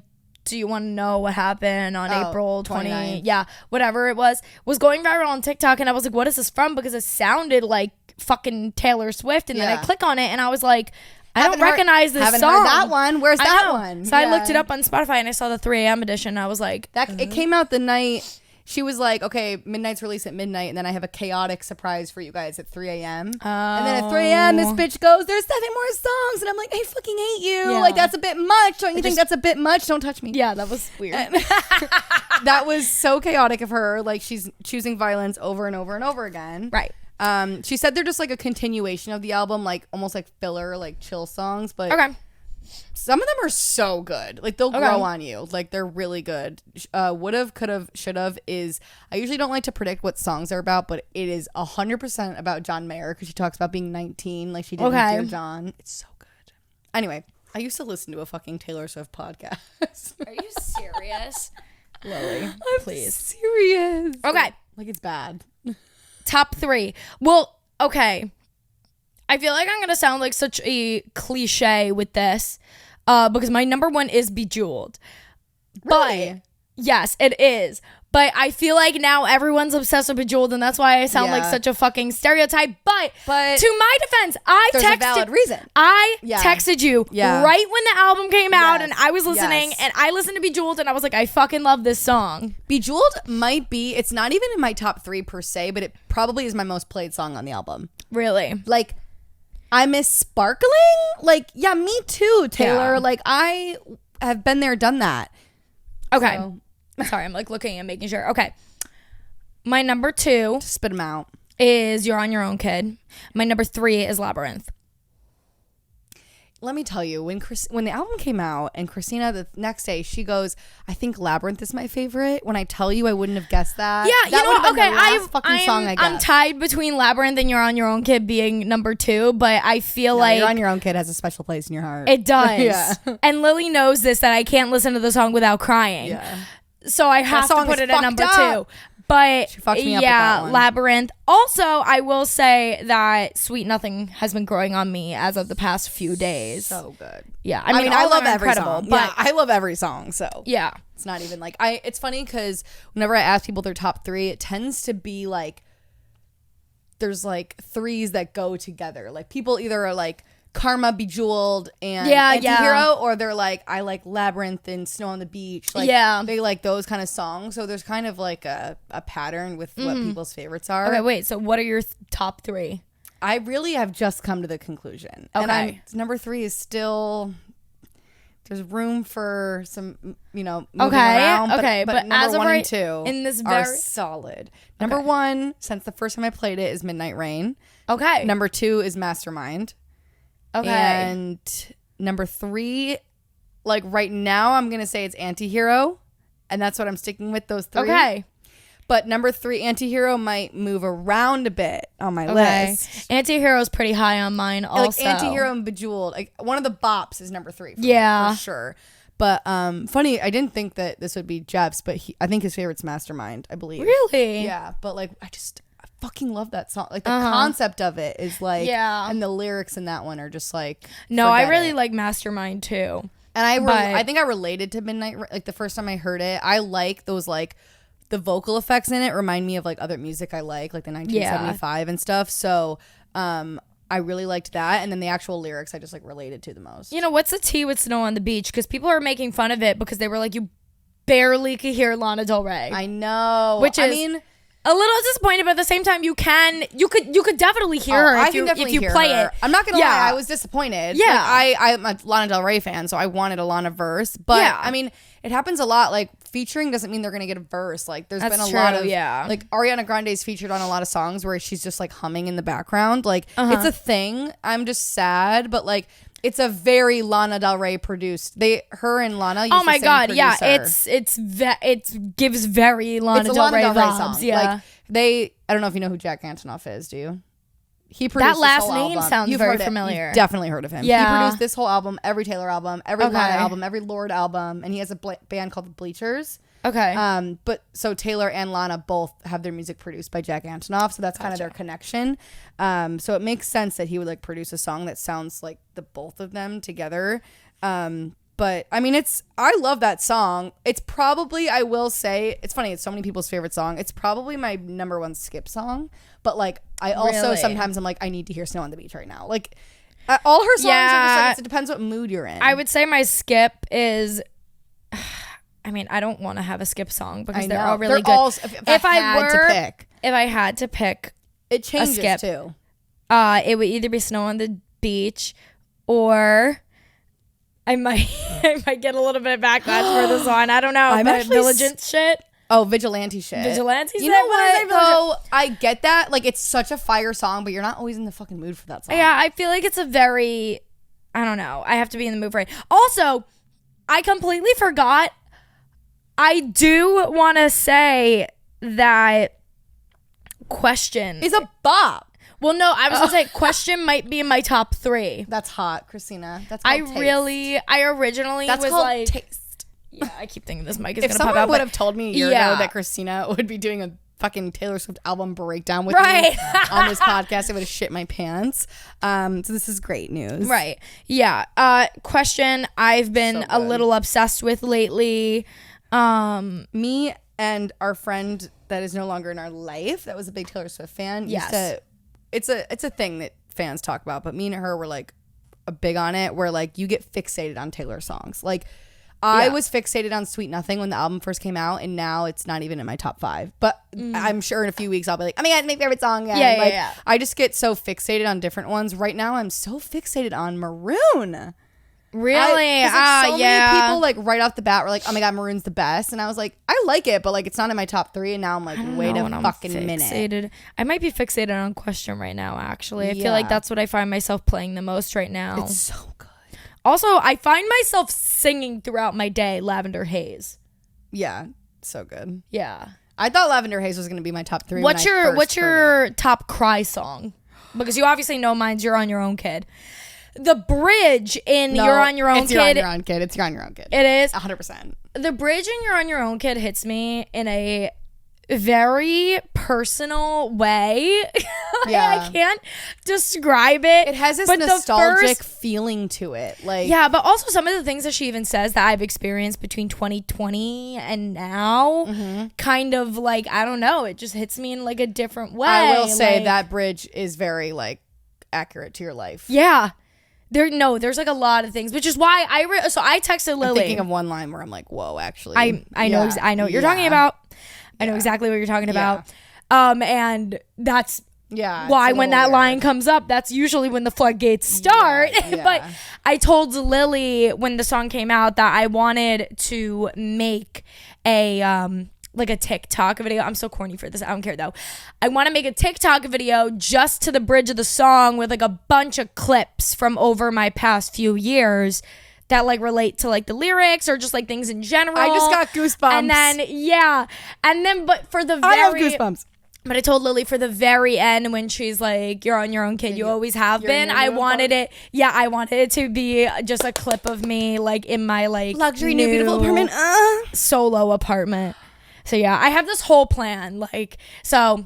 do you want to know what happened on April 20? Yeah, whatever it was going viral on TikTok. And I was like, what is this from? Because it sounded like fucking Taylor Swift. And then I click on it and I was like, I don't recognize this haven't song. Heard that one. Where's that one? So I looked it up on Spotify and I saw the 3 a.m. edition. I was like, It came out the night. She was like, okay, Midnight's release at midnight, and then I have a chaotic surprise for you guys at 3 a.m. And then at 3 a.m., this bitch goes, there's 7 more songs. And I'm like, I fucking hate you. Yeah. Like, that's a bit much. Don't you think that's a bit much? Don't touch me. yeah, that was weird. That was so chaotic of her. Like, she's choosing violence over and over and over again. Right. She said they're just like a continuation of the album, like almost like filler, like chill songs. But Okay. some of them are so good. Like, they'll grow on you. Like, they're really good. Would've, could've, should've is... I usually don't like to predict what songs are about, but it is 100% about John Mayer because she talks about being 19 like she did with Dear John. It's so good. Anyway, I used to listen to a fucking Taylor Swift podcast. Are you serious? Lily, please. Serious. Okay. Like, it's bad. Top 3. Well, okay. I feel like I'm going to sound like such a cliche with this because my number 1 is Bejeweled. Really? But, yes, it is. But I feel like now everyone's obsessed with Bejeweled, and that's why I sound like such a fucking stereotype. But to my defense, there's a valid reason. I texted you right when the album came out, and I was listening, and I listened to Bejeweled, and I was like, I fucking love this song. Bejeweled might be, it's not even in my top 3 per se, but it probably is my most played song on the album. Really? Like, I miss Sparkling? Like, yeah, me too, Taylor. Yeah. Like, I have been there, done that. Okay. So. Sorry, I'm like looking and making sure. Okay. My number 2 Spit them out. is You're on Your Own, Kid. My number 3 is Labyrinth. Let me tell you, when the album came out and Christina the next day, she goes, I think Labyrinth is my favorite. When I tell you I wouldn't have guessed that. Yeah, that you know what? Okay, I guess. I'm tied between Labyrinth and You're on Your Own, Kid being number 2, but I feel like You're on Your Own, Kid has a special place in your heart. it does. Yeah. And Lily knows this, that I can't listen to the song without crying. Yeah. So I have to put it at number 2. But she fucked me up with that one. Labyrinth. Also, I will say that Sweet Nothing has been growing on me as of the past few days. So good. Yeah, I mean, I love every song. But yeah, I love every song. So yeah, it's not even like it's funny because whenever I ask people their top 3, it tends to be like there's like 3s that go together. Like people either are like Karma, Bejeweled, and Antihero, or they're like, I like Labyrinth and Snow on the Beach. Like, they like those kind of songs. So there's kind of like a pattern with what people's favorites are. Okay, wait. So what are your top 3? I really have just come to the conclusion. Okay. And number 3 is still... There's room for some, moving around. But number as of 1 right and 2 in this are very solid. Number 1, since the first time I played it, is Midnight Rain. Okay. Number 2 is Mastermind. Okay. And number 3, like right now, I'm going to say it's Antihero. And that's what I'm sticking with, those 3. Okay. But number 3, Antihero might move around a bit on my list. Antihero is pretty high on mine also. Like Antihero and Bejeweled. Like one of the bops is number 3 for me, for sure. But funny, I didn't think that this would be Jeff's, but I think his favorite's Mastermind, I believe. Really? Yeah, but like I fucking love that song. Like the concept of it is like, and the lyrics in that one are just like, no, I really like Mastermind too. And I think I related to Midnight. Like the first time I heard it, I like those like the vocal effects in it remind me of like other music I like the 1975 and stuff. So I really liked that, and then the actual lyrics I just like related to the most. You know, what's the tea with Snow on the Beach? Because people are making fun of it because they were like, you barely could hear Lana Del Rey. I know, which is, I mean, a little disappointed, but at the same time, you could definitely hear her if you play it. I'm not gonna lie, I was disappointed. Yeah, I'm a Lana Del Rey fan, so I wanted a Lana verse. But I mean, it happens a lot. Like featuring doesn't mean they're gonna get a verse. Like there's been a lot of like Ariana Grande's featured on a lot of songs where she's just like humming in the background. Like it's a thing. I'm just sad, but like. It's a very Lana Del Rey produced. Her and Lana. Use oh my the same god, producer. yeah, it gives very Lana Del Rey vibes. Song. Yeah, like I don't know if you know who Jack Antonoff is. Do you? He produced that last this whole name album. sounds You've very heard familiar. You've definitely heard of him. Yeah, he produced this whole album, every Taylor album, every Lana album, every Lorde album, and he has a band called the Bleachers. Okay. But so Taylor and Lana both have their music produced by Jack Antonoff, so that's kind of their connection. So it makes sense that he would like produce a song that sounds like the both of them together. But I mean, I love that song. It's probably, I will say, it's funny, it's so many people's favorite song. It's probably my number one skip song. But like, I also sometimes I'm like, I need to hear Snow on the Beach right now. Like, all her songs are just like, it depends what mood you're in. I would say my skip is. I mean, I don't want to have a skip song because they're all really good. If I had to pick, it changes a skip, too. It would either be Snow on the Beach, or I might get a little bit of backlash for this one. I don't know. I'm but Vigilante shit. Oh, Vigilante shit. Vigilante shit. You know what? Though I get that. Like, it's such a fire song, but you're not always in the fucking mood for that song. Yeah, I feel like it's a very. I don't know. I have to be in the mood for it. Also, I completely forgot. I do want to say that Question is a bop. Well, no, I was going to say Question might be in my top 3. That's hot, Christina. That's called taste. I originally That's was called like taste. Yeah, I keep thinking this mic is going to pop out. If someone would have told me a year ago that Christina would be doing a fucking Taylor Swift album breakdown with me on this podcast, I would have shit my pants. So this is great news. Right. Yeah. Question I've been a little obsessed with lately. Me and our friend that is no longer in our life, that was a big Taylor Swift fan. Yes. It's a thing that fans talk about, but me and her were like big on it, where like you get fixated on Taylor songs. Like I was fixated on Sweet Nothing when the album first came out, and now it's not even in my top 5. But I'm sure in a few weeks I'll be like, oh my god, my favorite song. Yeah. I just get so fixated on different ones. Right now I'm so fixated on Maroon. Really? So many people like right off the bat were like, oh my god, Maroon's the best. And I was like, I like it, but like it's not in my top 3. And now I'm like, wait a fucking minute. I might be fixated on Question right now, actually. I feel like that's what I find myself playing the most right now. It's so good. Also, I find myself singing throughout my day Lavender Haze. Yeah, so good. Yeah. I thought Lavender Haze was going to be my top 3. What's your top cry song? Because you obviously know mine's You're on Your Own, Kid. The bridge in You're on Your Own, Kid. You're on Your Own, Kid. It's You're on Your Own, Kid. It is 100%. The bridge in You're on Your Own, Kid hits me in a very personal way. Yeah. I can't describe it. It has this nostalgic feeling to it. Like, yeah, but also some of the things that she even says that I've experienced between 2020 and now, kind of like, I don't know, it just hits me in like a different way. I will say that bridge is very like accurate to your life. Yeah. There's like a lot of things, which is why I texted Lily. I'm thinking of one line where I'm like, whoa, actually. I know what you're talking about. I know exactly what you're talking about. And that's why when that line comes up, that's usually when the floodgates start. But I told Lily when the song came out that I wanted to make a like a TikTok video. I'm so corny for this. I don't care though. I want to make a TikTok video just to the bridge of the song with like a bunch of clips from over my past few years that like relate to like the lyrics or just like things in general. I just got goosebumps. And then but for the I have goosebumps. But I told Lily for the very end when she's like, "You're on your own, kid. You always have been." I wanted it. Yeah, I wanted it to be just a clip of me like in my like luxury new beautiful apartment, solo apartment. So yeah, I have this whole plan. Like, so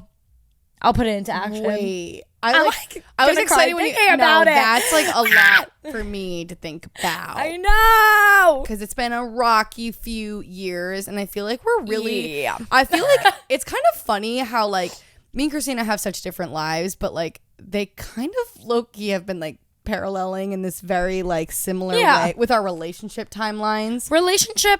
I'll put it into action. Wait. I was excited when you about it. That's like a lot for me to think about. I know, because it's been a rocky few years, and I feel like we're really. I feel like it's kind of funny how like me and Christina have such different lives, but like they kind of low-key have been like paralleling in this very like similar way with our relationship timelines.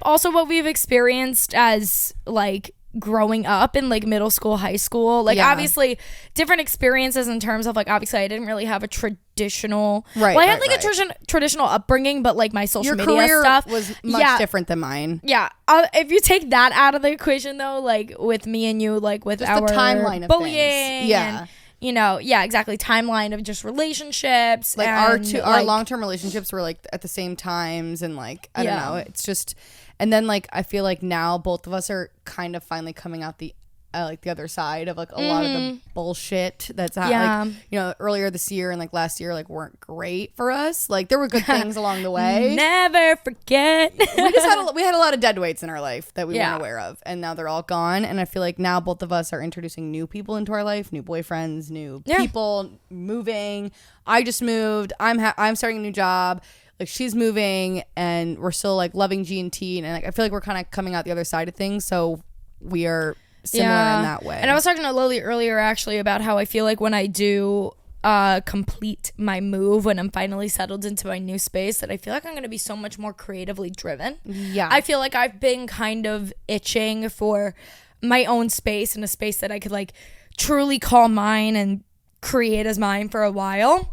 Also what we've experienced as like growing up in like middle school, high school. Like obviously different experiences in terms of like obviously I didn't really have a traditional I had like a traditional upbringing, but like my social media career stuff was much different than mine. Yeah. If you take that out of the equation though, like with me and you, like with just our the timeline of bullying things. and you know, exactly. Timeline of just relationships. Like and our long-term relationships were like at the same times, and like I don't know. It's just, and then like I feel like now both of us are kind of finally coming out the like the other side of like a lot of the bullshit that's like, you know, earlier this year and like last year like weren't great for us. Like there were good things along the way. Never forget. We had a lot of dead weights in our life that we weren't aware of, and now they're all gone. And I feel like now both of us are introducing new people into our life, new boyfriends, new people, moving. I just moved. I'm starting a new job. Like she's moving, and we're still like loving G&T, and like I feel like we're kind of coming out the other side of things. So we are similar in that way. And I was talking to Lily earlier actually about how I feel like when I do complete my move, when I'm finally settled into my new space, that I feel like I'm going to be so much more creatively driven. Yeah. I feel like I've been kind of itching for my own space, and a space that I could like truly call mine and create as mine for a while.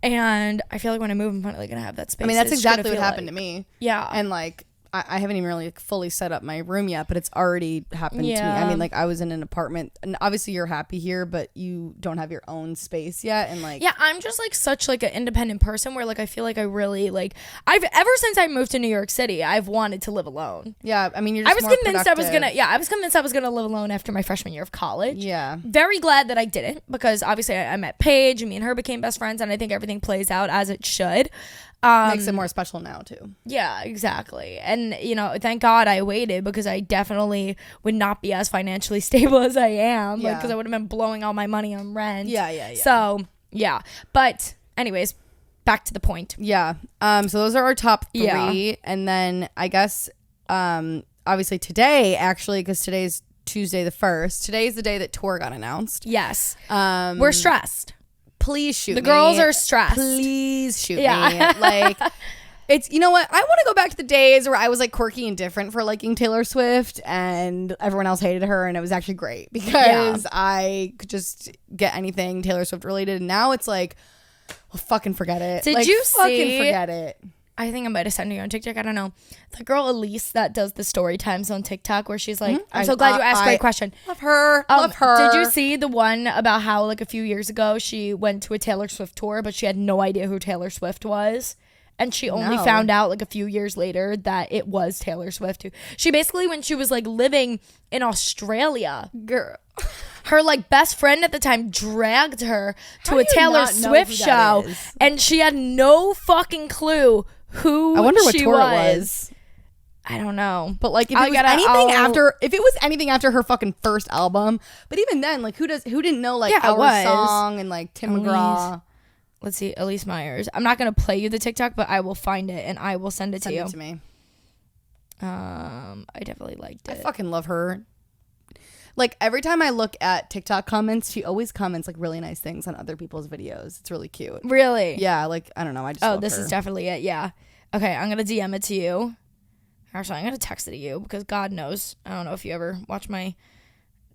And I feel like when I move, I'm finally going to have that space. I mean, that's exactly what happened to me. Yeah. And like, I haven't even really like fully set up my room yet, but it's already happened to me. I mean, like I was in an apartment, and obviously you're happy here, but you don't have your own space yet. And like, I'm just like such like an independent person where like I feel like I really like I've ever since I moved to New York City, I've wanted to live alone. Yeah, I mean, you're just I was convinced I was gonna live alone after my freshman year of college. Yeah, very glad that I didn't, because obviously I met Paige, and me and her became best friends, and I think everything plays out as it should. Makes it more special now too. Yeah, exactly. And you know, thank God I waited, because I definitely would not be as financially stable as I am, like because I would have been blowing all my money on rent. Yeah. So but anyways, back to the point. So those are our top 3, and then I guess obviously today, actually, because today's Tuesday the 1st, today's the day that tour got announced. Yes. We're stressed. Please shoot me. The girls are stressed. Please shoot me. Like, it's, you know what? I want to go back to the days where I was like quirky and different for liking Taylor Swift, and everyone else hated her, and it was actually great because I could just get anything Taylor Swift related. And now it's like, well, fucking forget it. Did you fucking forget it? I think I might have sent you on TikTok. I don't know. The girl Elise that does the story times on TikTok, where she's like, I'm so glad you asked. Great question. Love her. Love her. Did you see the one about how like a few years ago she went to a Taylor Swift tour, but she had no idea who Taylor Swift was? And she only found out like a few years later that it was Taylor Swift. She basically, when she was like living in Australia, girl, her like best friend at the time dragged her to a Taylor Swift show, and she had no fucking clue who I wonder what she tour it was. I don't know, but like if it was anything after her fucking first album, but even then, like who didn't know like Our Song and like Tim McGraw. Let's see, Elise Myers. I'm not gonna play you the TikTok, but I will find it and I will send it to you. Send it to me. I definitely liked it. I fucking love her. Like every time I look at TikTok comments, she always comments like really nice things on other people's videos. It's really cute. Really? Yeah, like I don't know. I just love this her. Is definitely it. Yeah. Okay, I'm gonna DM it to you. Actually, I'm gonna text it to you, because God knows, I don't know if you ever watch my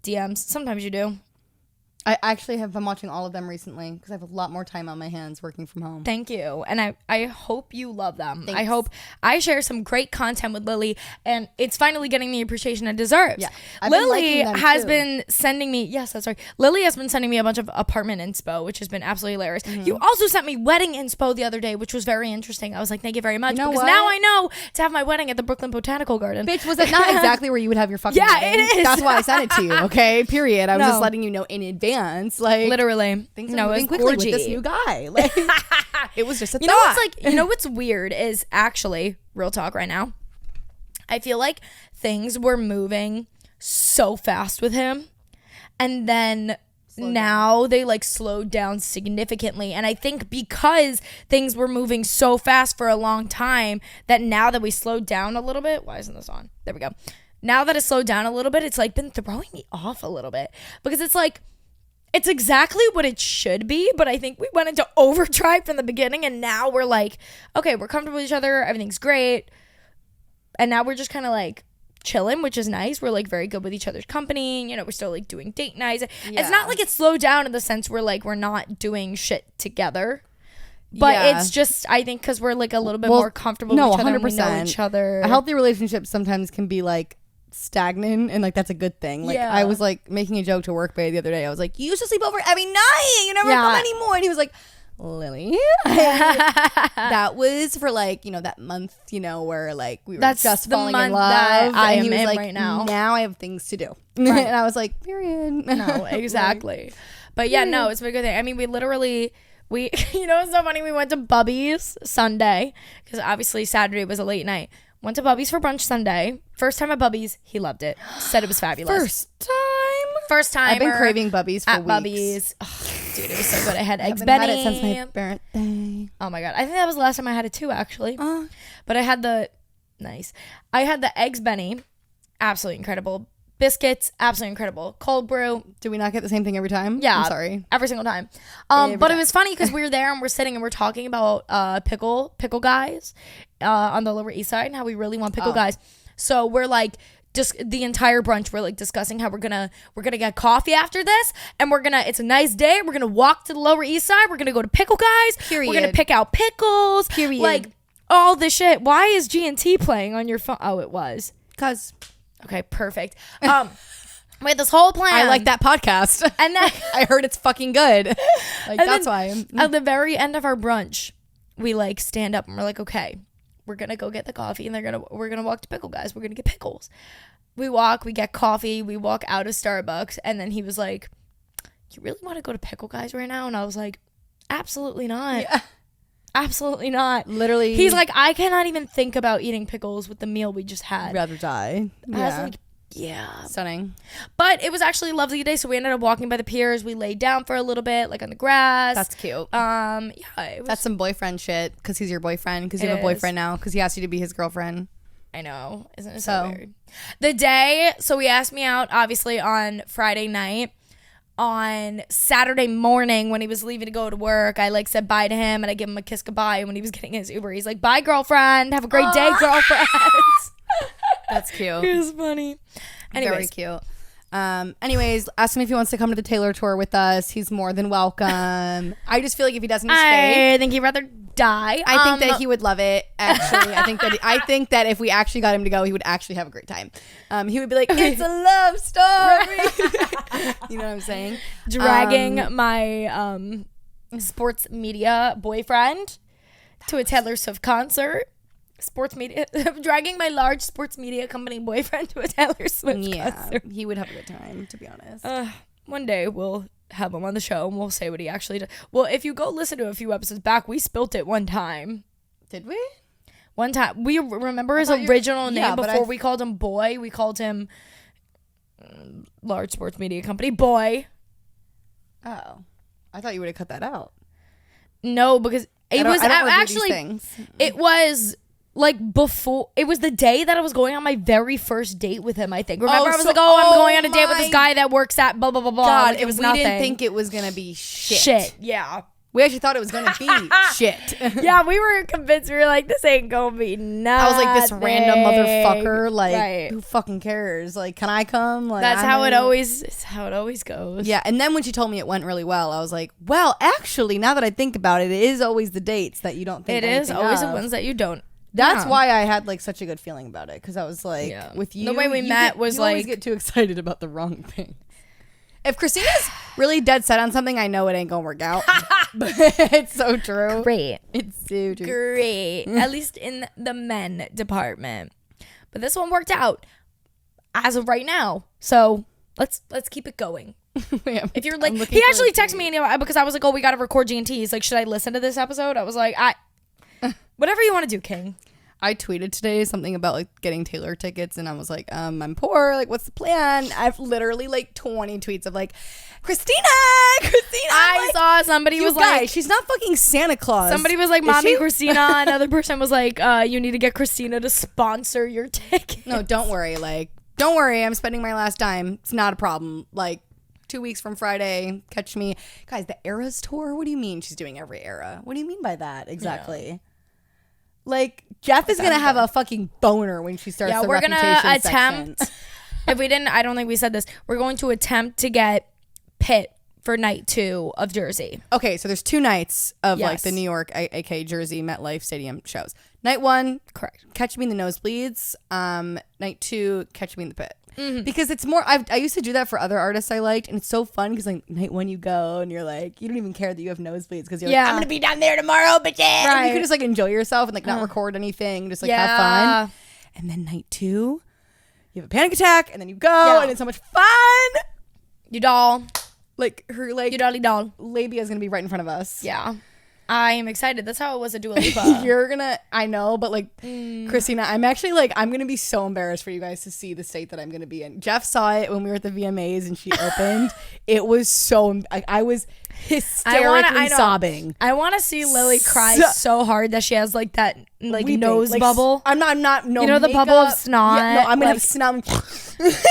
DMs. Sometimes you do. I actually have been watching all of them recently because I have a lot more time on my hands working from home. Thank you. And I hope you love them. Thanks. I hope I share some great content with Lily, and it's finally getting the appreciation it deserves. Yeah. Lily has been sending me, yes, that's right. Lily has been sending me a bunch of apartment inspo, which has been absolutely hilarious. Mm-hmm. You also sent me wedding inspo the other day, which was very interesting. I was like, thank you very much. Because now I know to have my wedding at the Brooklyn Botanical Garden. Bitch, was it not exactly where you would have your fucking wedding? It is. That's why I sent it to you, okay? Period. I was just letting you know in advance. Like literally, things are moving quickly with this new guy. Like it was just a thought. You know what's weird is actually real talk right now. I feel like things were moving so fast with him, and then now they like slowed down significantly. And I think because things were moving so fast for a long time, that now that we slowed down a little bit, why isn't this on? There we go. Now that it slowed down a little bit, it's like been throwing me off a little bit, because it's like, it's exactly what it should be, but I think we went into overdrive from the beginning, and now we're like, okay, we're comfortable with each other, everything's great, and now we're just kind of like chilling, which is nice. We're like very good with each other's company. You know, we're still like doing date nights. It's not like it's slowed down in the sense where like we're not doing shit together. But it's just, I think, because we're like a little bit more comfortable with each other. 100%. And we know each other. A healthy relationship sometimes can be like stagnant, and like that's a good thing. Like I was like making a joke to work bay the other day. I was like, you used to sleep over every night. You never come anymore. And he was like, Lily, that was for like, you know, that month, you know, where like we were just falling in love. I and am he was in like, right now. Now I have things to do. And I was like, period. No, exactly. But yeah, no, it's been a good thing. I mean, we you know, it's so funny. We went to Bubby's Sunday because obviously Saturday was a late night. Went to Bubby's for brunch Sunday. First time at Bubby's. He loved it. Said it was fabulous. First time. I've been craving Bubby's for at weeks. Bubby's. Oh, dude, it was so good. I had eggs I Benny. haven't had it since my birthday. Oh my God. I think that was the last time I had it too, actually. But I had the eggs Benny. Absolutely incredible. Biscuits, absolutely incredible. Cold brew. Do we not get the same thing every time? Yeah. I'm sorry. Every single time. But it was funny because we were there and we're sitting and we're talking about pickle guys on the Lower East Side and how we really want pickle guys. So we're like, just the entire brunch, we're like discussing how we're gonna get coffee after this, and it's a nice day. We're gonna walk to the Lower East Side. We're gonna go to pickle guys. Period. We're gonna pick out pickles. Period. Like all this shit. Why is G&T playing on your phone? Oh, it was. Okay, perfect. We had this whole plan. I like that podcast. And then I heard it's fucking good. Like that's why. At the very end of our brunch, we like stand up and we're like, okay, we're gonna go get the coffee, and we're gonna walk to Pickle Guys. We're gonna get pickles. We get coffee, we walk out of Starbucks, and then he was like, you really want to go to Pickle Guys right now? And I was like, absolutely not. Yeah. Absolutely not. Literally. He's like, I cannot even think about eating pickles with the meal we just had. I'd rather die. I was like, yeah. Stunning. But it was actually a lovely day, so we ended up walking by the piers. We laid down for a little bit, like on the grass. That's cute. Yeah. It was, that's some boyfriend shit, because he's your boyfriend, because you have a boyfriend now, because he asked you to be his girlfriend. I know. Isn't it so weird? The day, so he asked me out, obviously, on Friday night. On Saturday morning, when he was leaving to go to work, I like said bye to him, and I give him a kiss goodbye. And when he was getting his Uber, he's like, bye, girlfriend. Have a great day, girlfriend. That's cute. It was funny. Anyways. Very cute. Anyways, ask him if he wants to come to the Taylor tour with us. He's more than welcome. I just feel like if he doesn't stay, I think he'd rather die. I think that he would love it. Actually, I think that if we actually got him to go, he would actually have a great time. He would be like, "It's a love story." You know what I'm saying? Dragging my sports media boyfriend to a Taylor Swift concert. Dragging my large sports media company boyfriend to a Taylor Swift concert. He would have a good time, to be honest. One day we'll have him on the show and we'll say what he actually did. Well, if you go listen to a few episodes back, we spilt it one time. Did we? One time. We remember his original name before we called him Boy. We called him large sports media company Boy. Oh. I thought you would have cut that out. No, because it was actually, it was like before, it was the day that I was going on my very first date with him, I think. Remember, I was like, I'm going on a date with this guy that works at blah, blah, blah, blah. God, like, it was we nothing. didn't think it was going to be shit. Yeah. We actually thought it was going to be shit. Yeah, we were convinced. We were like, this ain't going to be nothing. I was like, this random motherfucker, like, who fucking cares? Like, can I come? Like, That's how it always goes. Yeah, and then when she told me it went really well, I was like, well, actually, now that I think about it, it is always the dates that you don't think it is always the ones that you don't. That's why I had like such a good feeling about it, because I was like, with you, the way we met was you like, always get too excited about the wrong thing. If Christina's really dead set on something, I know it ain't gonna work out. But it's so true. Great. It's so true. Great. At least in the men department. But this one worked out as of right now. So let's keep it going. If you're like, he actually texted me because I was like, oh, we gotta record G&T. He's like, should I listen to this episode? I was like, whatever you want to do, King. I tweeted today something about like getting Taylor tickets, and I was like, I'm poor, like what's the plan? I've literally like 20 tweets of like, Christina. I saw somebody was like, she's not fucking Santa Claus. Somebody was like, mommy Christina. Another person was like, you need to get Christina to sponsor your ticket. No, don't worry, I'm spending my last dime. It's not a problem. Like 2 weeks from Friday, catch me. Guys, the Eras tour, what do you mean she's doing every era? What do you mean by that exactly? Like, Jeff is gonna have a fucking boner when she starts. Yeah, we're gonna attempt. If we didn't, I don't think we said this. We're going to attempt to get Pitt for night 2 of Jersey. Okay, so there's 2 nights of like the New York, aka Jersey MetLife Stadium shows. Night 1, correct. Catch me in the nosebleeds. Night 2, catch me in the pit. Because it's more. I used to do that for other artists I liked, and it's so fun because like night 1 you go and you're like you don't even care that you have nosebleeds because you're like I'm gonna be down there tomorrow, bitch. Right. You can just like enjoy yourself and like not record anything, just like have fun. And then night 2, you have a panic attack, and then you go, and it's so much fun. You doll. Like her you dolly doll labia is gonna be right in front of us. Yeah, I am excited. That's how it was at Dua Lipa. You're gonna, I know, but like Christina, I'm actually like I'm gonna be so embarrassed for you guys to see the state that I'm gonna be in. Jeff saw it when we were at the VMAs and she opened. It was so I was hysterically sobbing. I want to see Lily cry so hard that she has like that like weeping, nose like, bubble. I'm not no. You know, the bubble of snot. Yeah, no, I'm gonna have snot.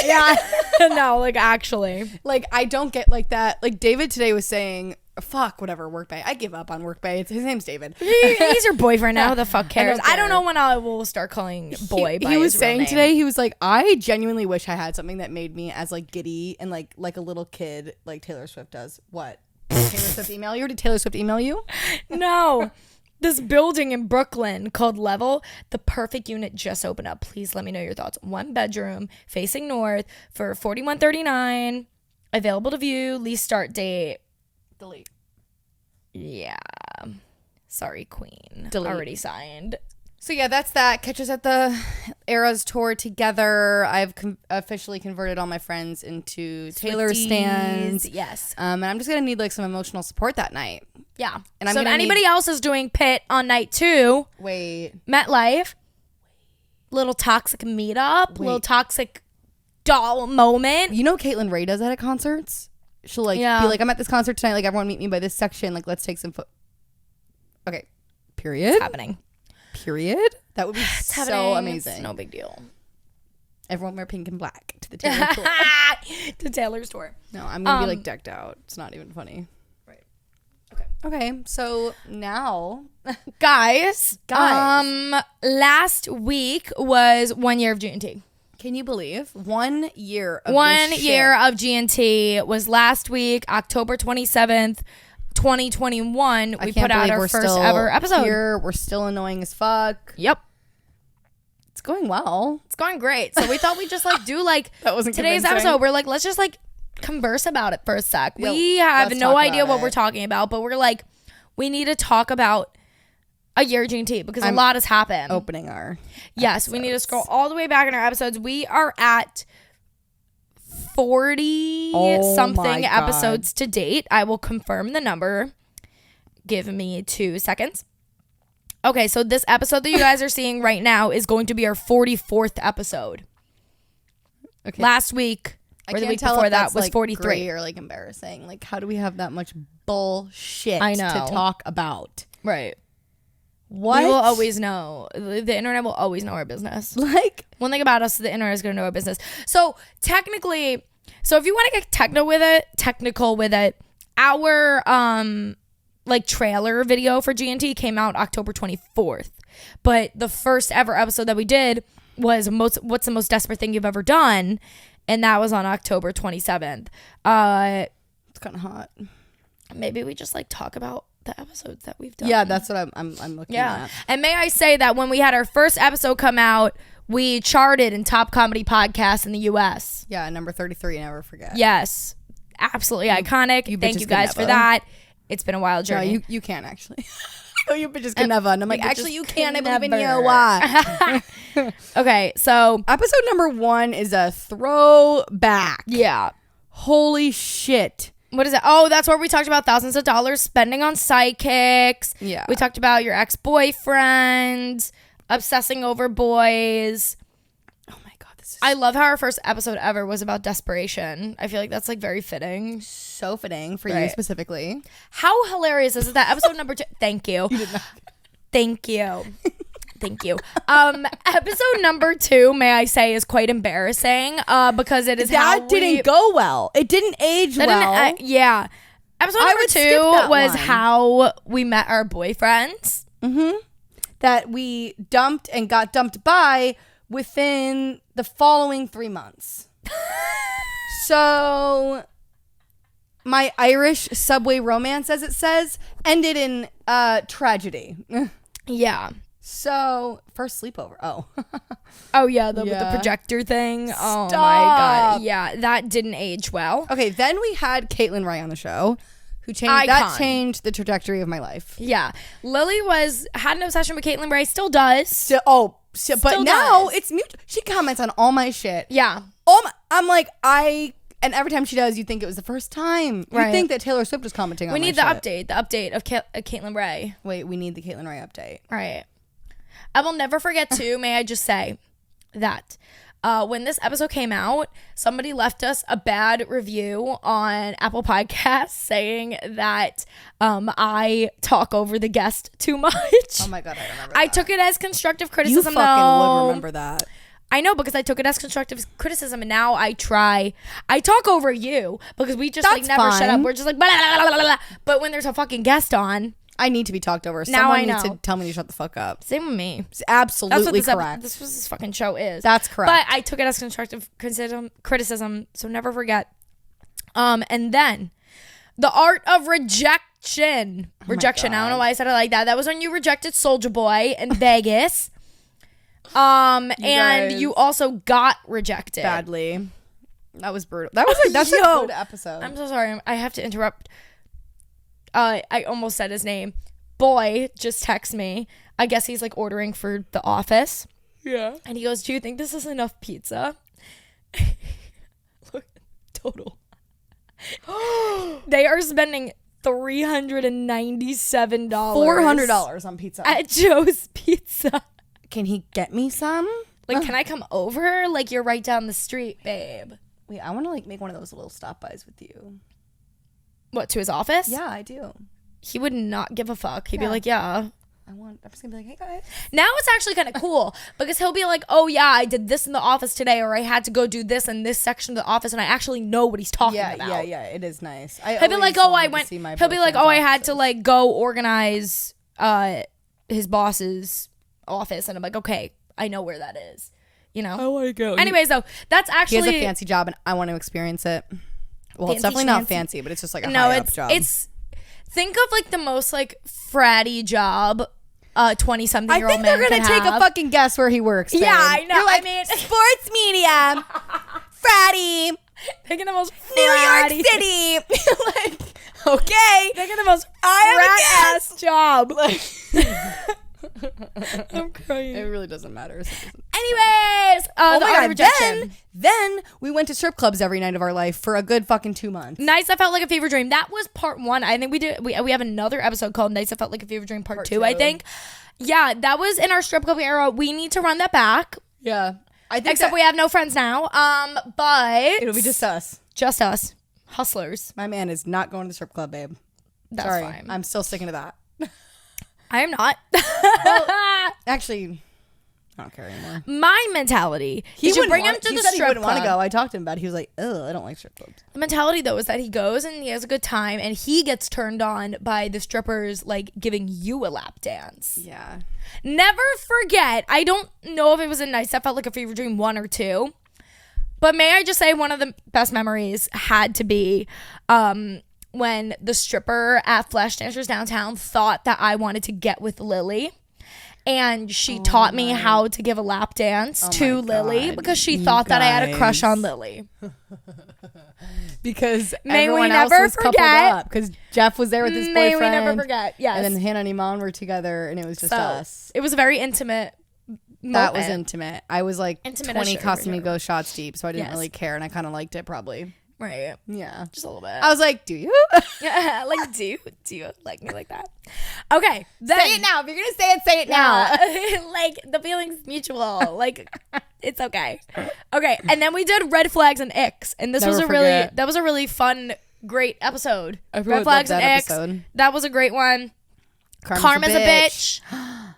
Yeah, no, like actually, like I don't get like that. Like David today was saying, "Fuck whatever, Work Bay." I give up on Work Bay. His name's David. He's your boyfriend now. Who the fuck cares? I don't know when I will start calling boy. By he was his saying real name. Today, he was like, "I genuinely wish I had something that made me as like giddy and like a little kid, like Taylor Swift does." What? Did Taylor Swift email you? Or did Taylor Swift email you? No. This building in Brooklyn called Level, the perfect unit just opened up. Please let me know your thoughts. 1 bedroom facing north for $41.39. Available to view. Lease start date. Delete. Yeah. Sorry, Queen. Delete. Already signed. So yeah, that's that. Catch us at the Eras tour together. I've officially converted all my friends into Taylor stans. Yes. And I'm just gonna need like some emotional support that night. Yeah. And so if anybody else is doing Pitt on night 2, MetLife, little toxic meetup, little toxic doll moment. You know, Caitlin Ray does that at concerts. She'll like be like, I'm at this concert tonight. Like, everyone meet me by this section. Like, let's take some Okay. Period. It's happening. Period. That would be so amazing. It's no big deal. Everyone wear pink and black to the Taylor tour. To Taylor's tour. No, I'm gonna be like decked out. It's not even funny. Right. Okay. So now, guys. Last week was 1 year of G&T. Can you believe 1 year of 1 year of G&T was last week, October 27th. 2021, we put out our first ever episode. We're still annoying as fuck. Yep. It's going well. It's going great. So we thought we'd just like do like that wasn't today's convincing. episode. We're like, let's just like converse about it for a sec. We have no idea what we're talking about, but we're like, we need to talk about a year of G&T because a lot has happened. Opening our episodes. We need to scroll all the way back in our episodes. We are at 40 something episodes to date. I will confirm the number. Give me 2 seconds. Okay, so this episode that you guys are seeing right now is going to be our 44th episode. Okay. Last week or the week before that was like 43. Great or like embarrassing. Like, how do we have that much bullshit to talk about? Right. What? We will always know. The internet will always know our business. Like, one thing about us, the internet is going to know our business. So technically, if you want to get technical with it, our like trailer video for G&T came out October 24th. But the first ever episode that we did was what's the most desperate thing you've ever done, and that was on October 27th. It's kind of hot. Maybe we just like talk about the episodes that we've done. Yeah, that's what I'm looking at. And may I say that when we had our first episode come out, we charted in top comedy podcasts in the US. Yeah, number 33, never forget. Yes. Absolutely iconic. Thank you guys for that. It's been a wild journey. No, you can't actually. Oh, you bitches can never. And I'm like, actually, you can't. I believe in you. Why? Okay, so episode number 1 is a throwback. Yeah. Holy shit. What is it? Oh, that's where we talked about thousands of dollars spending on sidekicks. Yeah. We talked about your ex-boyfriend, obsessing over boys. Oh my God. I love how our first episode ever was about desperation. I feel like that's like very fitting. So fitting for you specifically. How hilarious is it that episode number 2? Thank you. You did not. Thank you. Thank you. Episode number 2, may I say, is quite embarrassing because it is that didn't go well. It didn't age well. Yeah. Episode number 2 was how we met our boyfriends. Mm-hmm. that we dumped and got dumped by within the following 3 months. So my Irish subway romance, as it says, ended in tragedy. Yeah. So first sleepover. Oh yeah, the projector thing. Oh my god. Yeah, that didn't age well. Okay, then we had Caitlin Ray on the show, who changed the trajectory of my life. Yeah, Lily had an obsession with Caitlin Ray, still does. But now it's mutual. She comments on all my shit. Yeah. I'm like, and every time she does, you think it was the first time. You think that Taylor Swift was commenting on my shit. We need the update of Caitlin Ray. Wait, we need the Caitlin Ray update. Right. I will never forget too, may I just say that when this episode came out, somebody left us a bad review on Apple Podcasts saying that I talk over the guest too much. Oh my god, I remember I that. took it as constructive criticism. You fucking would remember that. I know, because I took it as constructive criticism, and now I talk over you because we just That's never fine. shut up. We're just like blah, blah, blah, blah, blah. But when there's a fucking guest on, I need to be talked over. Now Someone I needs know. to tell me to shut the fuck up. same with me. It's absolutely That's what correct. this fucking show is. That's correct. But I took it as constructive criticism, so never forget. And then the art of rejection. Rejection. I don't know why I said it like that. That was when you rejected Soulja Boy in Vegas. And you also got rejected badly. That was brutal. That's a good episode. I'm so sorry. I have to interrupt. I almost said his name. Boy just texted me. I guess he's like ordering for the office. Yeah. And he goes, "Do you think this is enough pizza?" Look, total. They are spending $397. $400 on pizza at Joe's Pizza. Can he get me some? Like, can I come over? Like, you're right down the street, babe. Wait, I want to like make one of those little stop-bys with you. What, to his office? Yeah, I do. He would not give a fuck. He'd be like, yeah. I'm just gonna be like, hey guys. Now it's actually kind of cool because he'll be like, oh yeah, I did this in the office today, or I had to go do this in this section of the office, and I actually know what he's talking about. Yeah, it is nice. He'll be like, oh, I went. He'll be like, oh, I had to like go organize his boss's office, and I'm like, okay, I know where that is. You know. I want to go. Anyways, though, that's actually he has a fancy job, and I want to experience it. Well, it's definitely not fancy, but it's just like a high up job. It's think of like the most like fratty job 20-something-year-old man I think they're gonna take a fucking guess where he works. Yeah, I know. You're like, I mean, sports media, fratty, thinking the most New York City. Like, okay, thinking the most frat ass job. Like, I'm crying. It really doesn't matter. Anyways, oh my god, rejection. Then we went to strip clubs every night of our life for a good fucking 2 months. Nights That Felt Like a Fever Dream. That was part 1. I think we have another episode called Nights That Felt Like a Fever Dream part 2, I think. Yeah, that was in our strip club era. We need to run that back. Yeah. I think Except we have no friends now. But it'll be just us. Just us. Hustlers. My man is not going to the strip club, babe. That's Sorry. fine. I'm still sticking to that. I am not. Well, actually, I don't care anymore. My mentality. He should bring him to the strip club. He wouldn't want to go. I talked to him about it. He was like, "Ugh, I don't like strip clubs." The mentality though is that he goes and he has a good time and he gets turned on by the strippers like giving you a lap dance. Yeah. Never forget. I don't know if it was a Nights That Felt Like a Fever Dream 1 or 2, but may I just say one of the best memories had to be when the stripper at Flash Dancers Downtown thought that I wanted to get with Lily. And she taught me how to give a lap dance to Lily because she thought that I had a crush on Lily. Because may everyone we else never was coupled forget. up. Because Jeff was there with his May boyfriend. we never forget. Yes. And then Hannah and Iman were together, and it was just us. It was a very intimate moment. That was intimate. I was like Intimate 20 as sure, Casamigo shots deep, so I didn't really care, and I kind of liked it probably. Right. Yeah. Just a little bit. I was like, do you? Yeah, like, do you like me like that? Okay. Then, say it now. If you're going to say it now. Like, the feeling's mutual. Like, it's okay. Okay. And then we did Red Flags and Icks. And this was a really fun, great episode. Red Flags and Icks. That was a great one. Karma's a bitch.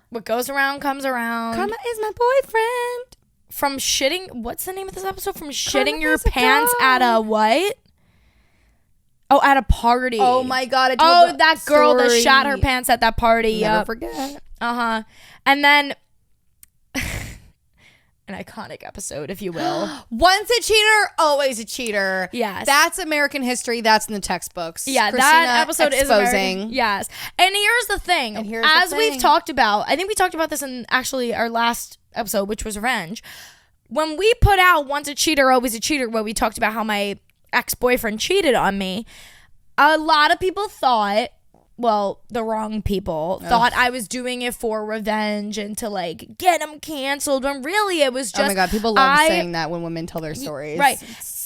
What goes around comes around. Karma is my boyfriend. From shitting, what's the name of this episode? From shitting your pants at a what? Oh, at a party. Oh my god! That girl that shat her pants at that party. Never forget. And then an iconic episode, if you will. Once a cheater, always a cheater. Yes. That's American history. That's in the textbooks. Yeah, Christina that episode exposing. is American. Yes. And here's the thing. We've talked about, I think we talked about this in actually our last episode, which was Revenge. When we put out Once a Cheater, Always a Cheater, where we talked about how my ex-boyfriend cheated on me, a lot of people thought, well, the wrong people thought I was doing it for revenge and to like get him canceled, when really it was just, oh my God, people love saying that when women tell their stories. Right.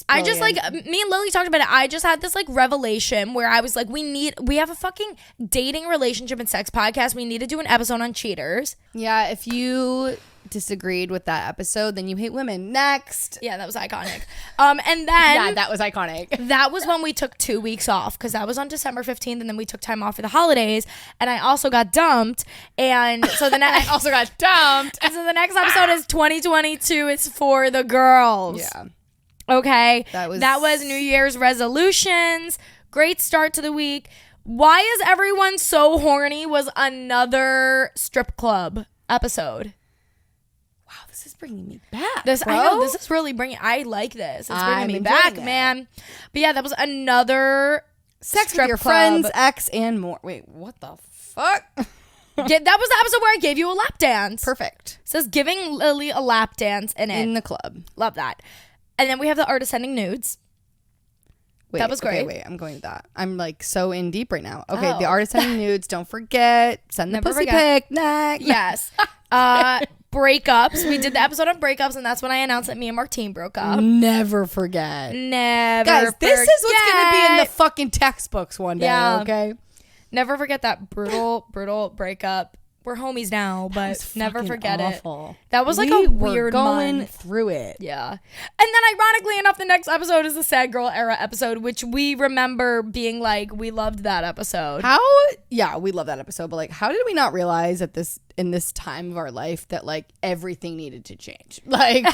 I just like, me and Lily talked about it. I just had this like revelation where I was like, we have a fucking dating, relationship, and sex podcast. We need to do an episode on cheaters. Yeah, if you disagreed with that episode, then you hate women. Next. Yeah, that was iconic. And then yeah, that was iconic. That was when we took 2 weeks off, because that was on December 15th, and then we took time off for the holidays, and I also got dumped, and so the next I also got dumped. And so the next episode is 2022. It's for the girls. Yeah. Okay. That was New Year's resolutions. Great start to the week. Why is everyone so horny was another strip club episode. Wow, this is bringing me back. I know, this is really bringing. I like this. It's bringing me back, man. But yeah, that was another sex strip with your club. friends, ex, and more. Wait, what the fuck? Yeah, that was the episode where I gave you a lap dance. Perfect. It says giving Lily a lap dance in it. In the club. Love that. And then we have the artist sending nudes. Wait, that was great. Okay, wait, I'm going to that. I'm like so in deep right now. Okay, the artist sending nudes. Don't forget. Send the pussy pic. Next. Yes. Breakups. We did the episode on breakups, and that's when I announced that me and Martine broke up. Never forget. Never Guys, this is what's going to be in the forget. fucking textbooks one day, okay? Never forget that brutal breakup. We're homies now, but never forget awful. it. That was like a weird going month. through it. Yeah. And then ironically enough, the next episode is the Sad Girl Era episode, which we remember being like, we loved that episode. Yeah, we love that episode, but like, how did we not realize that in this time of our life that like everything needed to change? Like,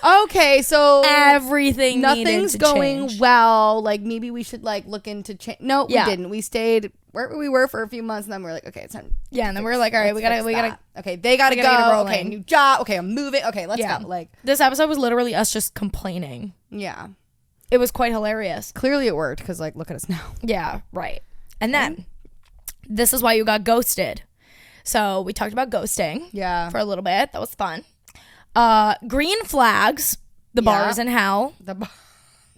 okay, so everything nothing's going change. well. Like maybe we should like look into change. No, Yeah. we didn't. We stayed where we were for a few months, and then we were like, okay, it's time. Yeah, and then we were like, all right, we gotta. Okay, they gotta we go. gotta get it rolling. Okay, new job. Okay, I'm moving. Okay, let's go. Like this episode was literally us just complaining. Yeah, it was quite hilarious. Clearly it worked because like look at us now. Yeah, right. And then this is why you got ghosted. So we talked about ghosting. Yeah, for a little bit. That was fun. Green flags. The bars in hell. The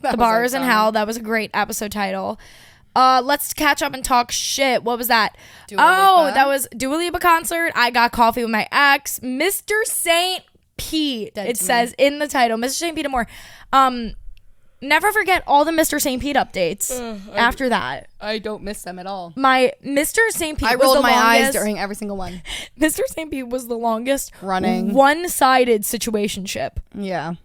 bars in hell. That was a great episode title. Let's catch up and talk shit. What was that? That was Dua Lipa concert. I got coffee with my ex, Mr. St. Pete. It says in the title, Mr. St. Pete and more. Never forget all the Mr. St. Pete updates after that. I don't miss them at all. My Mr. St. Pete I was rolled the my longest, eyes during every single one. Mr. St. Pete was the longest running one-sided situationship. Yeah.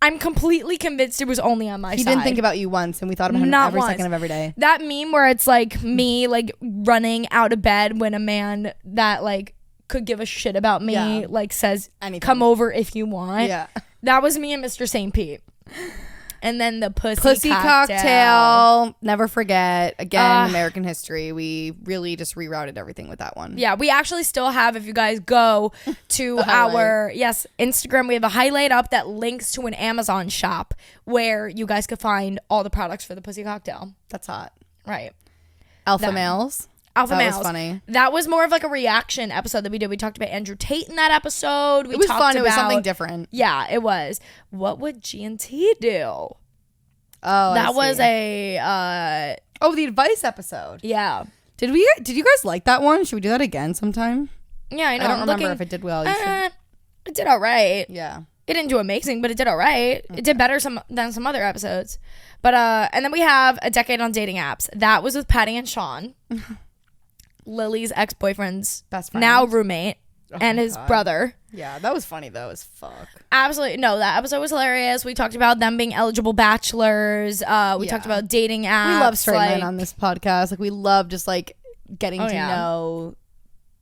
I'm completely convinced it was only on my side. He didn't think about you once, and we thought about him every second of every day. That meme where it's like me like running out of bed when a man that like could give a shit about me like says anything. Come over if you want. Yeah. That was me and Mr. St. Pete. And then the pussy cocktail. Never forget. Again, American history. We really just rerouted everything with that one. Yeah, we actually still have, if you guys go to our Instagram, we have a highlight up that links to an Amazon shop where you guys could find all the products for the pussy cocktail. That's hot. Right. Alpha males. That was funny. That was more of like a reaction episode that we did. We talked about Andrew Tate in that episode. It was fun. It was something different. Yeah, it was. What would G&T do? Oh, that was a the advice episode. Yeah. Did you guys like that one? Should we do that again sometime? Yeah, I know. I don't remember if it did well. It did all right. Yeah. It didn't do amazing, but it did all right. Okay. It did better than some other episodes. But and then we have a decade on dating apps. That was with Patty and Sean. Lily's ex-boyfriend's best friend, now roommate, and his brother. Yeah, that was funny though as fuck. Absolutely. No, that episode was hilarious. We talked about them being eligible bachelors. We talked about dating apps. We love straight men on this podcast. Like we love just like getting to know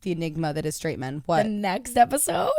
the enigma that is straight men. What? The next episode?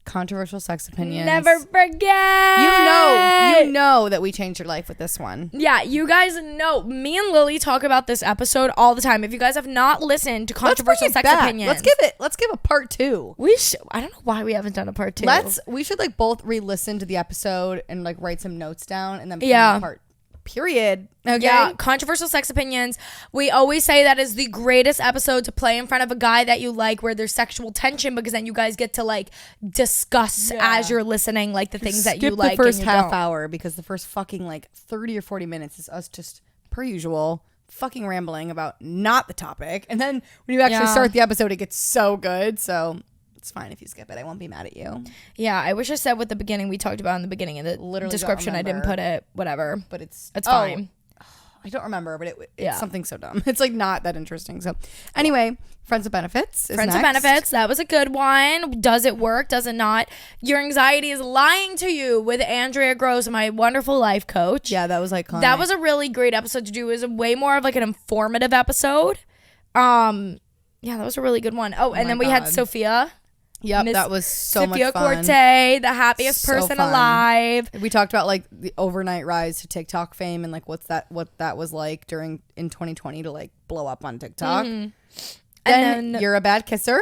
controversial sex opinions. Never forget. You know that we changed your life with this one. Yeah, you guys know. Me and Lily talk about this episode all the time. If you guys have not listened to controversial sex opinions, let's give a part 2. We should. I don't know why we haven't done a part 2. We should like both re-listen to the episode and like write some notes down and then part. Period. Okay. Yeah, controversial sex opinions. We always say that is the greatest episode to play in front of a guy that you like, where there's sexual tension, because then you guys get to like discuss as you're listening, like the things that you like. Skip the first half hour, because the first fucking like 30 or 40 minutes is us just per usual fucking rambling about not the topic, and then when you actually start the episode, it gets so good. So it's fine if you skip it. I won't be mad at you. Yeah, I wish I said what the beginning we talked about in the beginning in the description. I didn't put it. Whatever, but it's fine. I don't remember, but it's something so dumb. It's like not that interesting. So anyway, Friends with Benefits is Friends next. with Benefits. That was a good one. Does it work? Does it not? Your anxiety is lying to you with Andrea Gross, my wonderful life coach. Yeah, that was iconic. That was a really great episode to do. It was way more of like an informative episode. Yeah, that was a really good one. Oh, and then we had Sophia. Yep, that was so much fun. Sophia Corte, the happiest person alive. We talked about like the overnight rise to TikTok fame and like what that was like in 2020 to like blow up on TikTok. Mm-hmm. And then You're a Bad Kisser.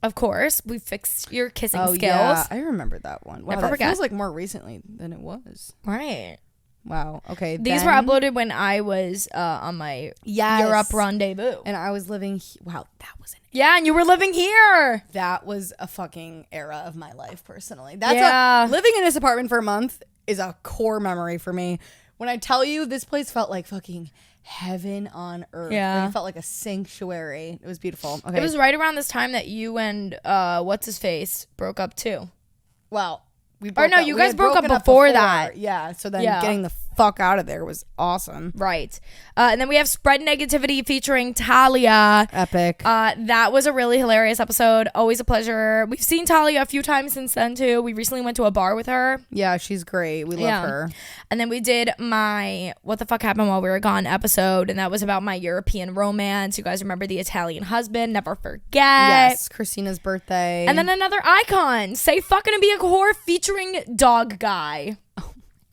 Of course, we fixed your kissing skills. Yeah, I remember that one. Wow, Never forget. Feels like more recently than it was. Right. Wow. Okay. These were uploaded when I was on my Europe rendezvous. And I was living... Wow, that was Yeah, and you were living here. That was a fucking era of my life, personally. Living in this apartment for a month is a core memory for me. When I tell you, this place felt like fucking heaven on earth. Yeah. Like, it felt like a sanctuary. It was beautiful. Okay. It was right around this time that you and what's-his-face broke up, too. Well... you guys broke up before that. Yeah, so then getting the fuck out of there was awesome. Right. And then we have Spread Negativity featuring Talia. Epic. That was a really hilarious episode. Always a pleasure. We've seen Talia a few times since then, too. We recently went to a bar with her. Yeah, she's great. We love her. And then we did my What the Fuck Happened While We Were Gone episode, and that was about my European romance. You guys remember the Italian husband. Never forget. Yes, Christina's birthday. And then another icon, Say Fucking and Be a Whore featuring Dog Guy.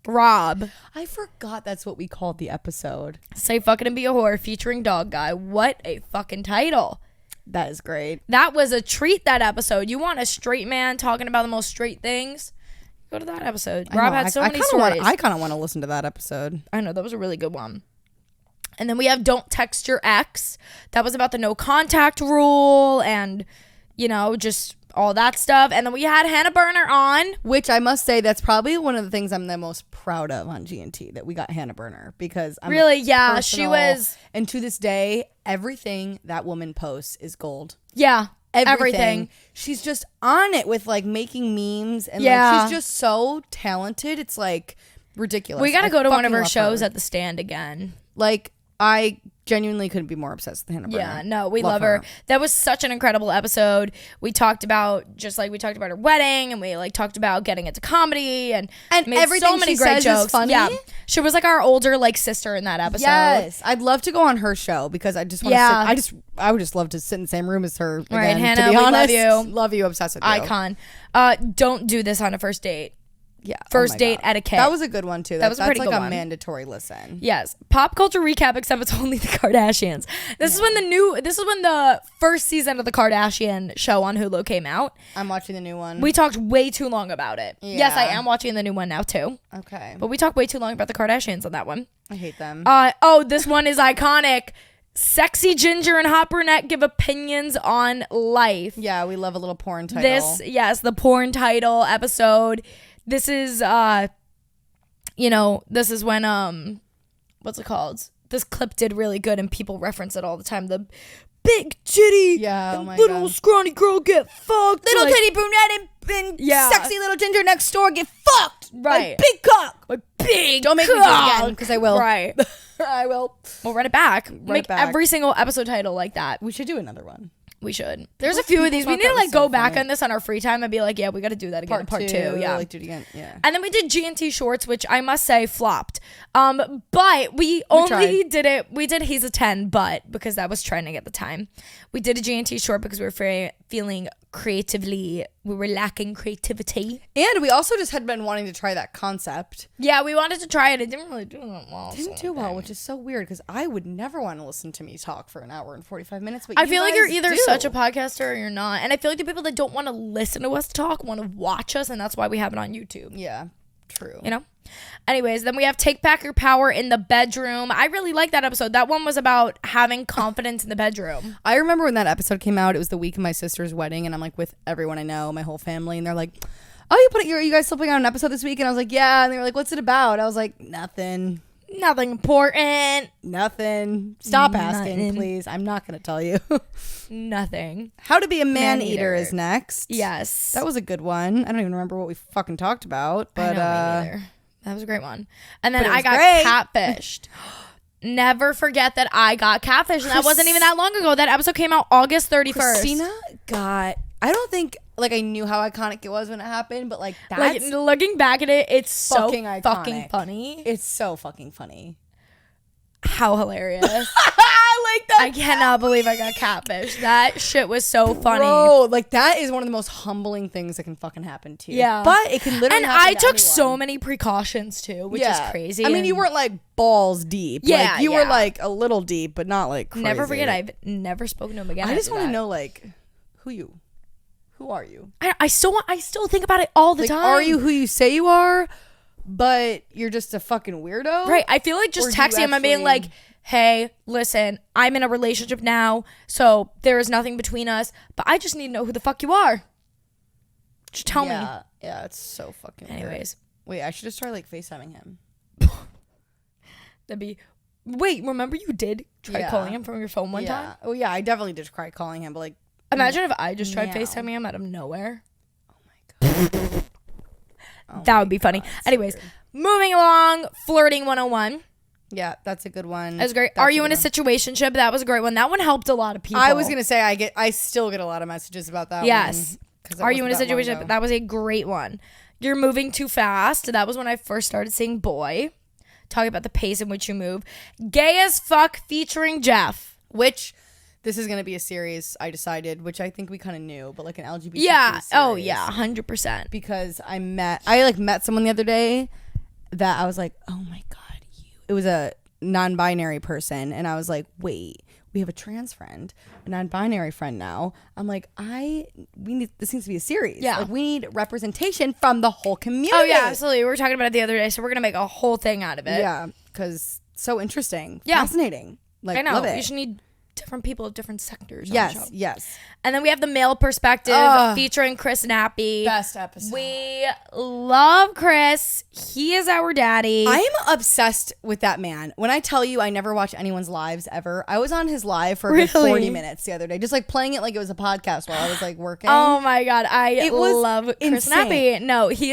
Rob. I forgot that's what we called the episode. Say Fucking and Be a Whore featuring Dog Guy. What a fucking title. That is great. That was a treat, that episode. You want a straight man talking about the most straight things? Go to that episode. Rob had so many stories. I kind of want to listen to that episode. I know, that was a really good one. And then we have Don't Text Your Ex. That was about the no contact rule and, just all that stuff. And then we had Hannah Burner on. Which I must say, that's probably one of the things I'm the most proud of on G&T, that we got Hannah Burner, because I'm really, yeah, she was. And to this day, everything that woman posts is gold. Yeah. Everything. She's just on it with like making memes and like she's just so talented. It's like ridiculous. We gotta go to one of her shows at the Stand again. Like, I genuinely couldn't be more obsessed with Hannah Burner. Yeah, no, we love her. That was such an incredible episode. We talked about her wedding, and we like talked about getting into comedy and made everything so many she great says jokes. is funny. Yeah, she was like our older like sister in that episode. Yes, I'd love to go on her show, because I just want to I would just love to sit in the same room as her again, right, Hannah, to be honest. love you, obsessed with you. Icon. Don't do this on a first date. Yeah. First date etiquette. That was a good one too. That was a pretty good good one. Mandatory listen. Yes. Pop culture recap, except it's only the Kardashians. This is when the first season of the Kardashian show on Hulu came out. I'm watching the new one. We talked way too long about it. Yeah. Yes, I am watching the new one now too. Okay. But we talked way too long about the Kardashians on that one. I hate them. This one is iconic. Sexy Ginger and Hot Brunette give opinions on life. Yeah, we love a little porn title. The porn title episode. This is, this is when, what's it called? This clip did really good and people reference it all the time. The big titty and little scrawny girl get fucked. Little titty brunette and sexy little ginger next door get fucked. Right. My big cock. My big Don't make cock. me do it again, because I will. Right. I will. We'll run it back. Make every single episode title like that. We should do another one. We should. There's a few of these. We need to like go back on this on our free time and be like, yeah, we got to do that again. Part two. Yeah. Like, do it again. Yeah. And then we did G&T shorts, which I must say flopped. But we only did it. We did He's a 10, but because that was trending at the time. We did a G&T short because we were feeling creatively, we were lacking creativity. And we also just had been wanting to try that concept. Yeah, we wanted to try it. It didn't really do that well. Didn't do well, which is so weird because I would never want to listen to me talk for an hour and 45 minutes. But I feel like you're either do. such a podcaster or you're not. And I feel like the people that don't want to listen to us talk want to watch us, and that's why we have it on YouTube. Yeah, true. You know? Anyways, then we have Take Back Your Power in the Bedroom. I really like that episode. That one was about having confidence in the bedroom. I remember when that episode came out, it was the week of my sister's wedding, and I'm like with everyone I know, my whole family, and they're like, oh, you guys still putting out an episode this week? And I was like, yeah. And they were like, what's it about? I was like, nothing. Nothing important. Nothing. Stop asking, please. I'm not going to tell you. Nothing. How to be a man-eater is next. Yes. That was a good one. I don't even remember what we fucking talked about. But I know, me neither. That was a great one. And then I got great. catfished. Never forget that I got catfished. And that wasn't even that long ago. That episode came out August 31st. Christina got... I don't think like I knew how iconic it was when it happened, but like that's like looking back at it, it's so fucking iconic. Fucking funny. It's so fucking funny. How hilarious. Like that. I cannot believe I got catfished. That shit was so funny. Bro, like that is one of the most humbling things that can fucking happen to you. Yeah. But it can literally and happen I to took anyone. so many precautions too, which is crazy. I mean, you weren't like balls deep. Yeah, like, you were like a little deep, but not like crazy. Never forget, I've never spoken to him again. I just want to that. know like who are you? I still think about it all the Like, time. are you who you say you are, but you're just a fucking weirdo? Right. I feel like just texting him and being like, hey, listen, I'm in a relationship now, so there is nothing between us, but I just need to know who the fuck you are. Just tell me. Yeah, it's so fucking Anyways. weird. Wait, I should just try like FaceTiming him. That'd be... Wait, remember you did try calling him from your phone one time? Oh, yeah, I definitely did try calling him, but like... Imagine if I just tried FaceTiming him out of nowhere. Oh my God. That would be funny. Anyways, moving along, Flirting 101. Yeah, that's a good one. That was great. Are you in a situationship? That was a great one. That one helped a lot of people. I was gonna say I still get a lot of messages about that. Yes. One, Are you in a situationship? That was a great one. You're moving too fast. That was when I first started seeing Boy. Talking about the pace in which you move. Gay as Fuck featuring Jeff. Which this is gonna be a series. I decided, which I think we kind of knew, but like an LGBT. Yeah. series. Oh yeah. 100%. Because I met someone the other day that I was like, oh my God. It was a non-binary person, and I was like, wait, we have a trans friend, a non-binary friend now. I'm like, this needs to be a series. Yeah. Like, we need representation from the whole community. Oh yeah, absolutely. We were talking about it the other day, so we're gonna make a whole thing out of it. Yeah, because so interesting. Yeah. Fascinating. Like, I know. love it. You should need different people of different sectors. On the show. Yes. And then we have the male perspective featuring Chris Nappy. Best episode. We love Chris. He is our daddy. I'm obsessed with that man. When I tell you I never watch anyone's lives ever, I was on his live for a good 40 minutes the other day, just like playing it like it was a podcast while I was like working. Oh my God. I love Chris insane. Nappy. No, he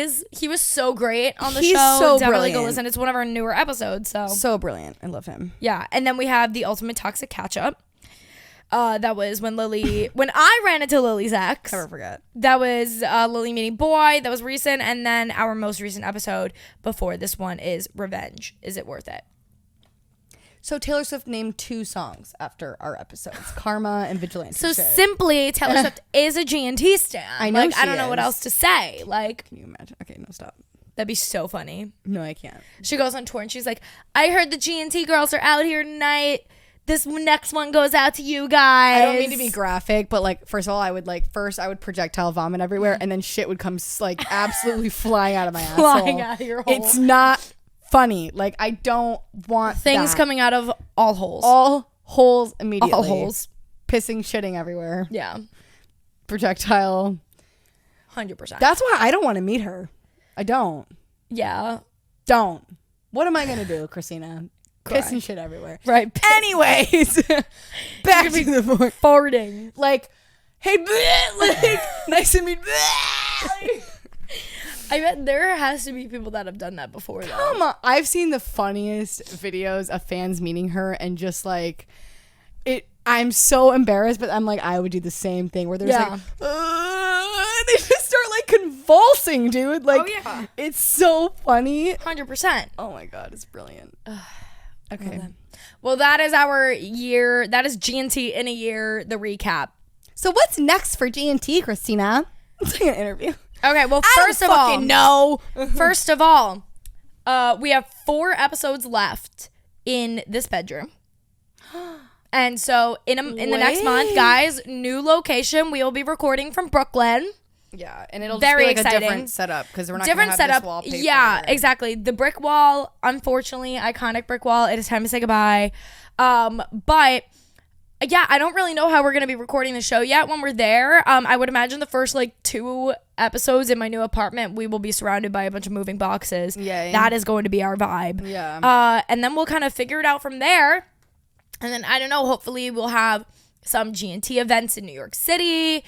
was so great on the He's show. so Definitely go brilliant. listen. It's one of our newer episodes. So brilliant. I love him. yeah. And then we have the ultimate toxic catch up. That was when I ran into Lily's ex. Never forget. That was Lily meeting Boy. That was recent. And then our most recent episode before this one is Revenge. Is it worth it? So Taylor Swift named 2 songs after our episodes, Karma and Vigilante. So simply, Taylor Swift is a G&T stan. I know Like, I she don't know what is. else to say. Like, Can you imagine? Okay, no, stop. that'd be so funny. No, I can't. She goes on tour and she's like, I heard the G&T girls are out here tonight. This next one goes out to you guys. I don't mean to be graphic, but like, first of all, I would projectile vomit everywhere, and then shit would come like absolutely flying out of my asshole. Flying out of your hole. It's not funny. Like, I don't want Things that. coming out of all holes. All holes immediately. All holes. Pissing, shitting everywhere. Yeah. Projectile. 100%. That's why I don't want to meet her. I don't. Yeah. Don't. What am I going to do, Christina? Cry. Pissing shit everywhere. Right. Anyways, back to the point. Farting. Like, hey, bleh, like, nice to meet. Bleh. I bet there has to be people that have done that before, though. Come on. I've seen the funniest videos of fans meeting her and just like it. I'm so embarrassed, but I'm like, I would do the same thing where there's like, they just start like convulsing, dude. Like, oh, yeah. It's so funny. 100%. Oh my God, it's brilliant. Okay. Well, that is our year. That is G&T in a year, the recap. So what's next for G&T, Christina? It's like an interview. Okay, well, first of all, we have 4 episodes left in this bedroom. And so in the next month, guys, new location. We will be recording from Brooklyn. Yeah, and it'll Very just be like exciting. a different setup because we're not going to have this wallpaper. Yeah, exactly. The brick wall, unfortunately, iconic brick wall. It is time to say goodbye. But yeah, I don't really know how we're going to be recording the show yet when we're there. I would imagine the first 2 episodes in my new apartment, we will be surrounded by a bunch of moving boxes. Yeah. That is going to be our vibe. Yeah. And then we'll kind of figure it out from there. And then, I don't know, hopefully we'll have some G&T events in New York City.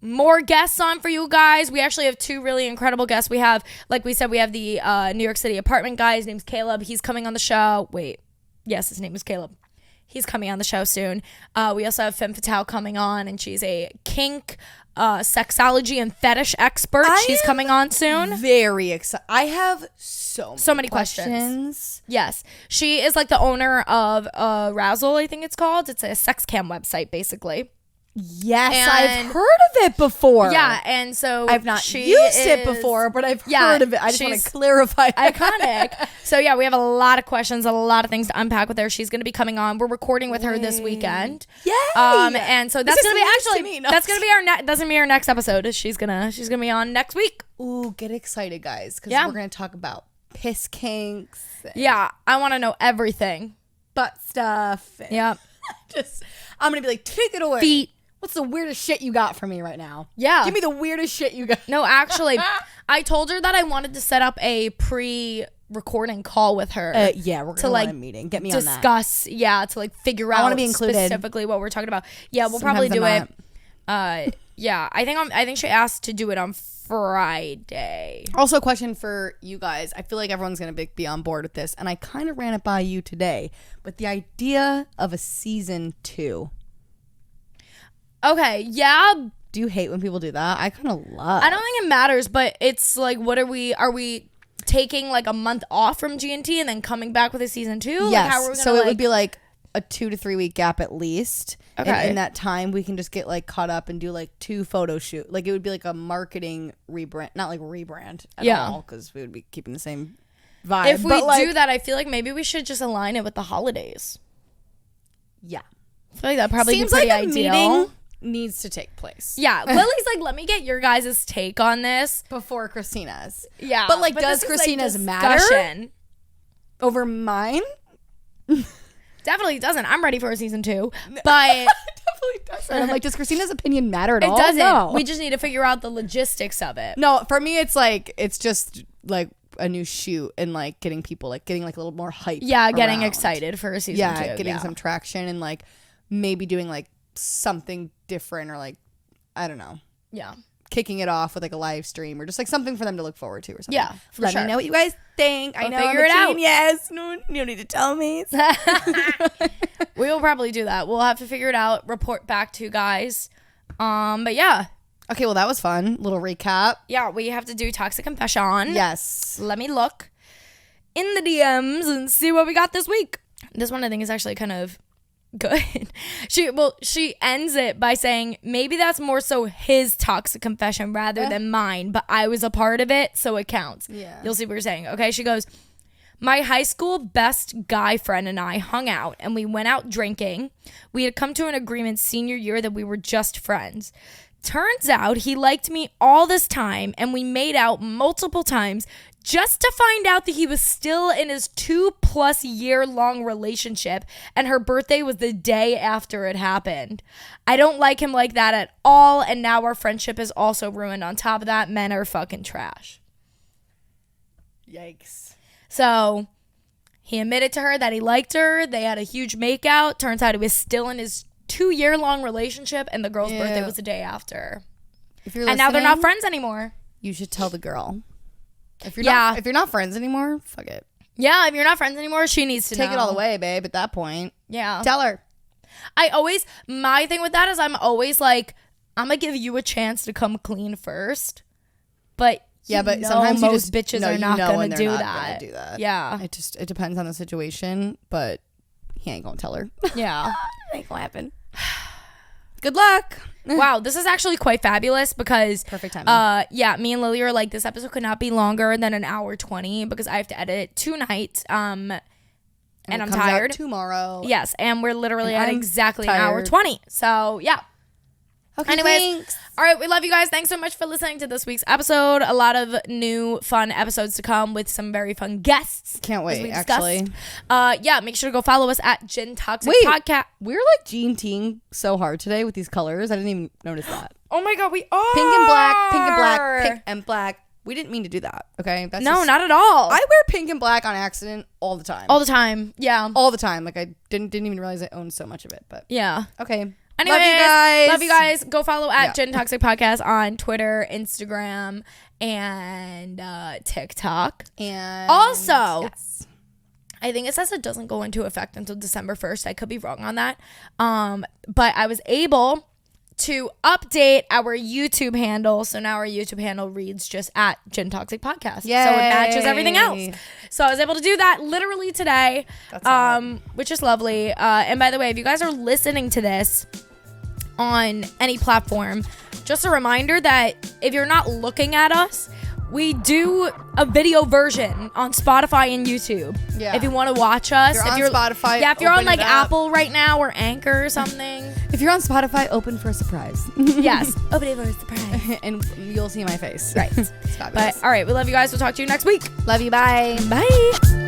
More guests on for you guys. We actually have 2 really incredible guests. We have, like we said, we have the New York City apartment guy. His name's Caleb. He's coming on the show. Wait. Yes, his name is Caleb. He's coming on the show soon. We also have Femme Fatale coming on, and she's a kink, sexology, and fetish expert. She's coming on soon. Very excited. I have so many questions. Yes. She is like the owner of Razzle, I think it's called. It's a sex cam website, basically. Yes, I've heard of it before. Yeah, and so I've not used it before, but I've heard of it. I just want to clarify. Iconic. So yeah, we have a lot of questions, a lot of things to unpack with her. She's going to be coming on. We're recording with her this weekend. Yay! And so that's going to be that's going to be our next episode. She's going to be on next week. Ooh, get excited, guys, because we're going to talk about piss kinks. Yeah, I want to know everything. Butt stuff. Yeah. I'm going to be like, take it away. Feet. What's the weirdest shit you got for me right now? Yeah. Give me the weirdest shit you got. No, actually, I told her that I wanted to set up a pre-recording call with her. Yeah, we're going to want a meeting. Get me on that. Discuss, to figure out be included. Specifically what we're talking about. Yeah, we'll probably do it. Yeah, I think she asked to do it on Friday. Also, a question for you guys. I feel like everyone's going to be on board with this, and I kind of ran it by you today, but the idea of a season 2. Okay, yeah. Do you hate when people do that? I kind of love. I don't think it matters, but it's like, what are we taking like a month off from G&T and then coming back with a season 2? Yes. Like, how are we so it would be like a 2 to 3 week gap at least. Okay. And in that time, we can just get like caught up and do like 2 photo shoot. Like it would be like a marketing rebrand, not like rebrand at all, because we would be keeping the same vibe. If we do that, I feel like maybe we should just align it with the holidays. Yeah. I feel like that probably seems be pretty like a ideal. meeting needs to take place. Yeah, Lily's like, let me get your guys' take on this before Christina's. Yeah, but like, does Christina's matter over mine? Definitely doesn't. I'm ready for a season 2, but definitely doesn't. I'm like, does Christina's opinion matter at all? It doesn't. No. We just need to figure out the logistics of it. No, for me, it's like it's just like a new shoot and like getting people like getting like a little more hype. Yeah, getting excited for a season 2. Yeah, getting some traction and like maybe doing like something different or like I don't know. Yeah. Kicking it off with like a live stream or just like something for them to look forward to or something. Yeah, Let me know what you guys think. I know figure it out. Yes, no, you don't need to tell me. We will probably do that. We'll have to figure it out. Report back to you guys. But yeah. Okay, well that was fun. Little recap. Yeah, we have to do Toxic Confession. Yes. Let me look in the DMs and see what we got this week. This one I think is actually kind of good. She ends it by saying, maybe that's more so his toxic confession rather than mine, but I was a part of it, so it counts. Yeah. You'll see what you're saying. Okay, she goes, my high school best guy friend and I hung out and we went out drinking. We had come to an agreement senior year that we were just friends. Turns out he liked me all this time and we made out multiple times just to find out that he was still in his 2+ year long relationship and her birthday was the day after it happened. I don't like him like that at all, and now our friendship is also ruined. On top of that, men are fucking trash. Yikes. So he admitted to her that he liked her. They had a huge makeout. Turns out he was still in his 2-year-long relationship and the girl's birthday was the day after. If you're and now they're not friends anymore. You should tell the girl. If you're not friends anymore, fuck it. Yeah, if you're not friends anymore, she needs to take know. it all away, babe. At that point, yeah, tell her. My thing with that is I'm always like, I'm gonna give you a chance to come clean first, but sometimes most bitches are not gonna do that. Yeah, it depends on the situation, but he ain't gonna tell her. Yeah, it ain't gonna happen. Good luck. Wow, this is actually quite fabulous because perfect timing. Yeah, me and Lily are like, this episode could not be longer than an hour 20 because I have to edit it tonight. And I'm tired. Tomorrow. Yes, and we're literally And at I'm exactly tired. an hour 20. So yeah. Okay. Anyways, Thanks. all right, we love you guys. Thanks so much for listening to this week's episode. A lot of new fun episodes to come with some very fun guests. Can't as wait. we discussed. Actually. Yeah, make sure to go follow us at Gin Toxic Wait. Podcast. We're like Gene teeing so hard today with these colors. I didn't even notice that. Oh my god, we are Pink and black, pink and black, pink and black. We didn't mean to do that. Okay. That's No, not at all. I wear pink and black on accident all the time. All the time. Yeah. All the time. Like I didn't even realize I owned so much of it. But Yeah. okay. Anyways, love you guys. Love you guys. Go follow at Yeah. Gin Toxic Podcast on Twitter, Instagram, and TikTok. And Also, yes. I think it says it doesn't go into effect until December 1st. I could be wrong on that. But I was able to update our YouTube handle. So now our YouTube handle reads just at Gin Toxic Podcast. Yay. So it matches everything else. So I was able to do that literally today. That's which is lovely. And by the way, if you guys are listening to this on any platform, just a reminder that if you're not looking at us, we do a video version on Spotify and YouTube. Yeah. If you want to watch us. If you're on Spotify, Yeah, if you're on open like it up. Apple right now or Anchor or something. If you're on Spotify, open for a surprise. Yes. Open it for a surprise. And you'll see my face. Right. It's fabulous. But all right, we love you guys. We'll talk to you next week. Love you. Bye. Bye.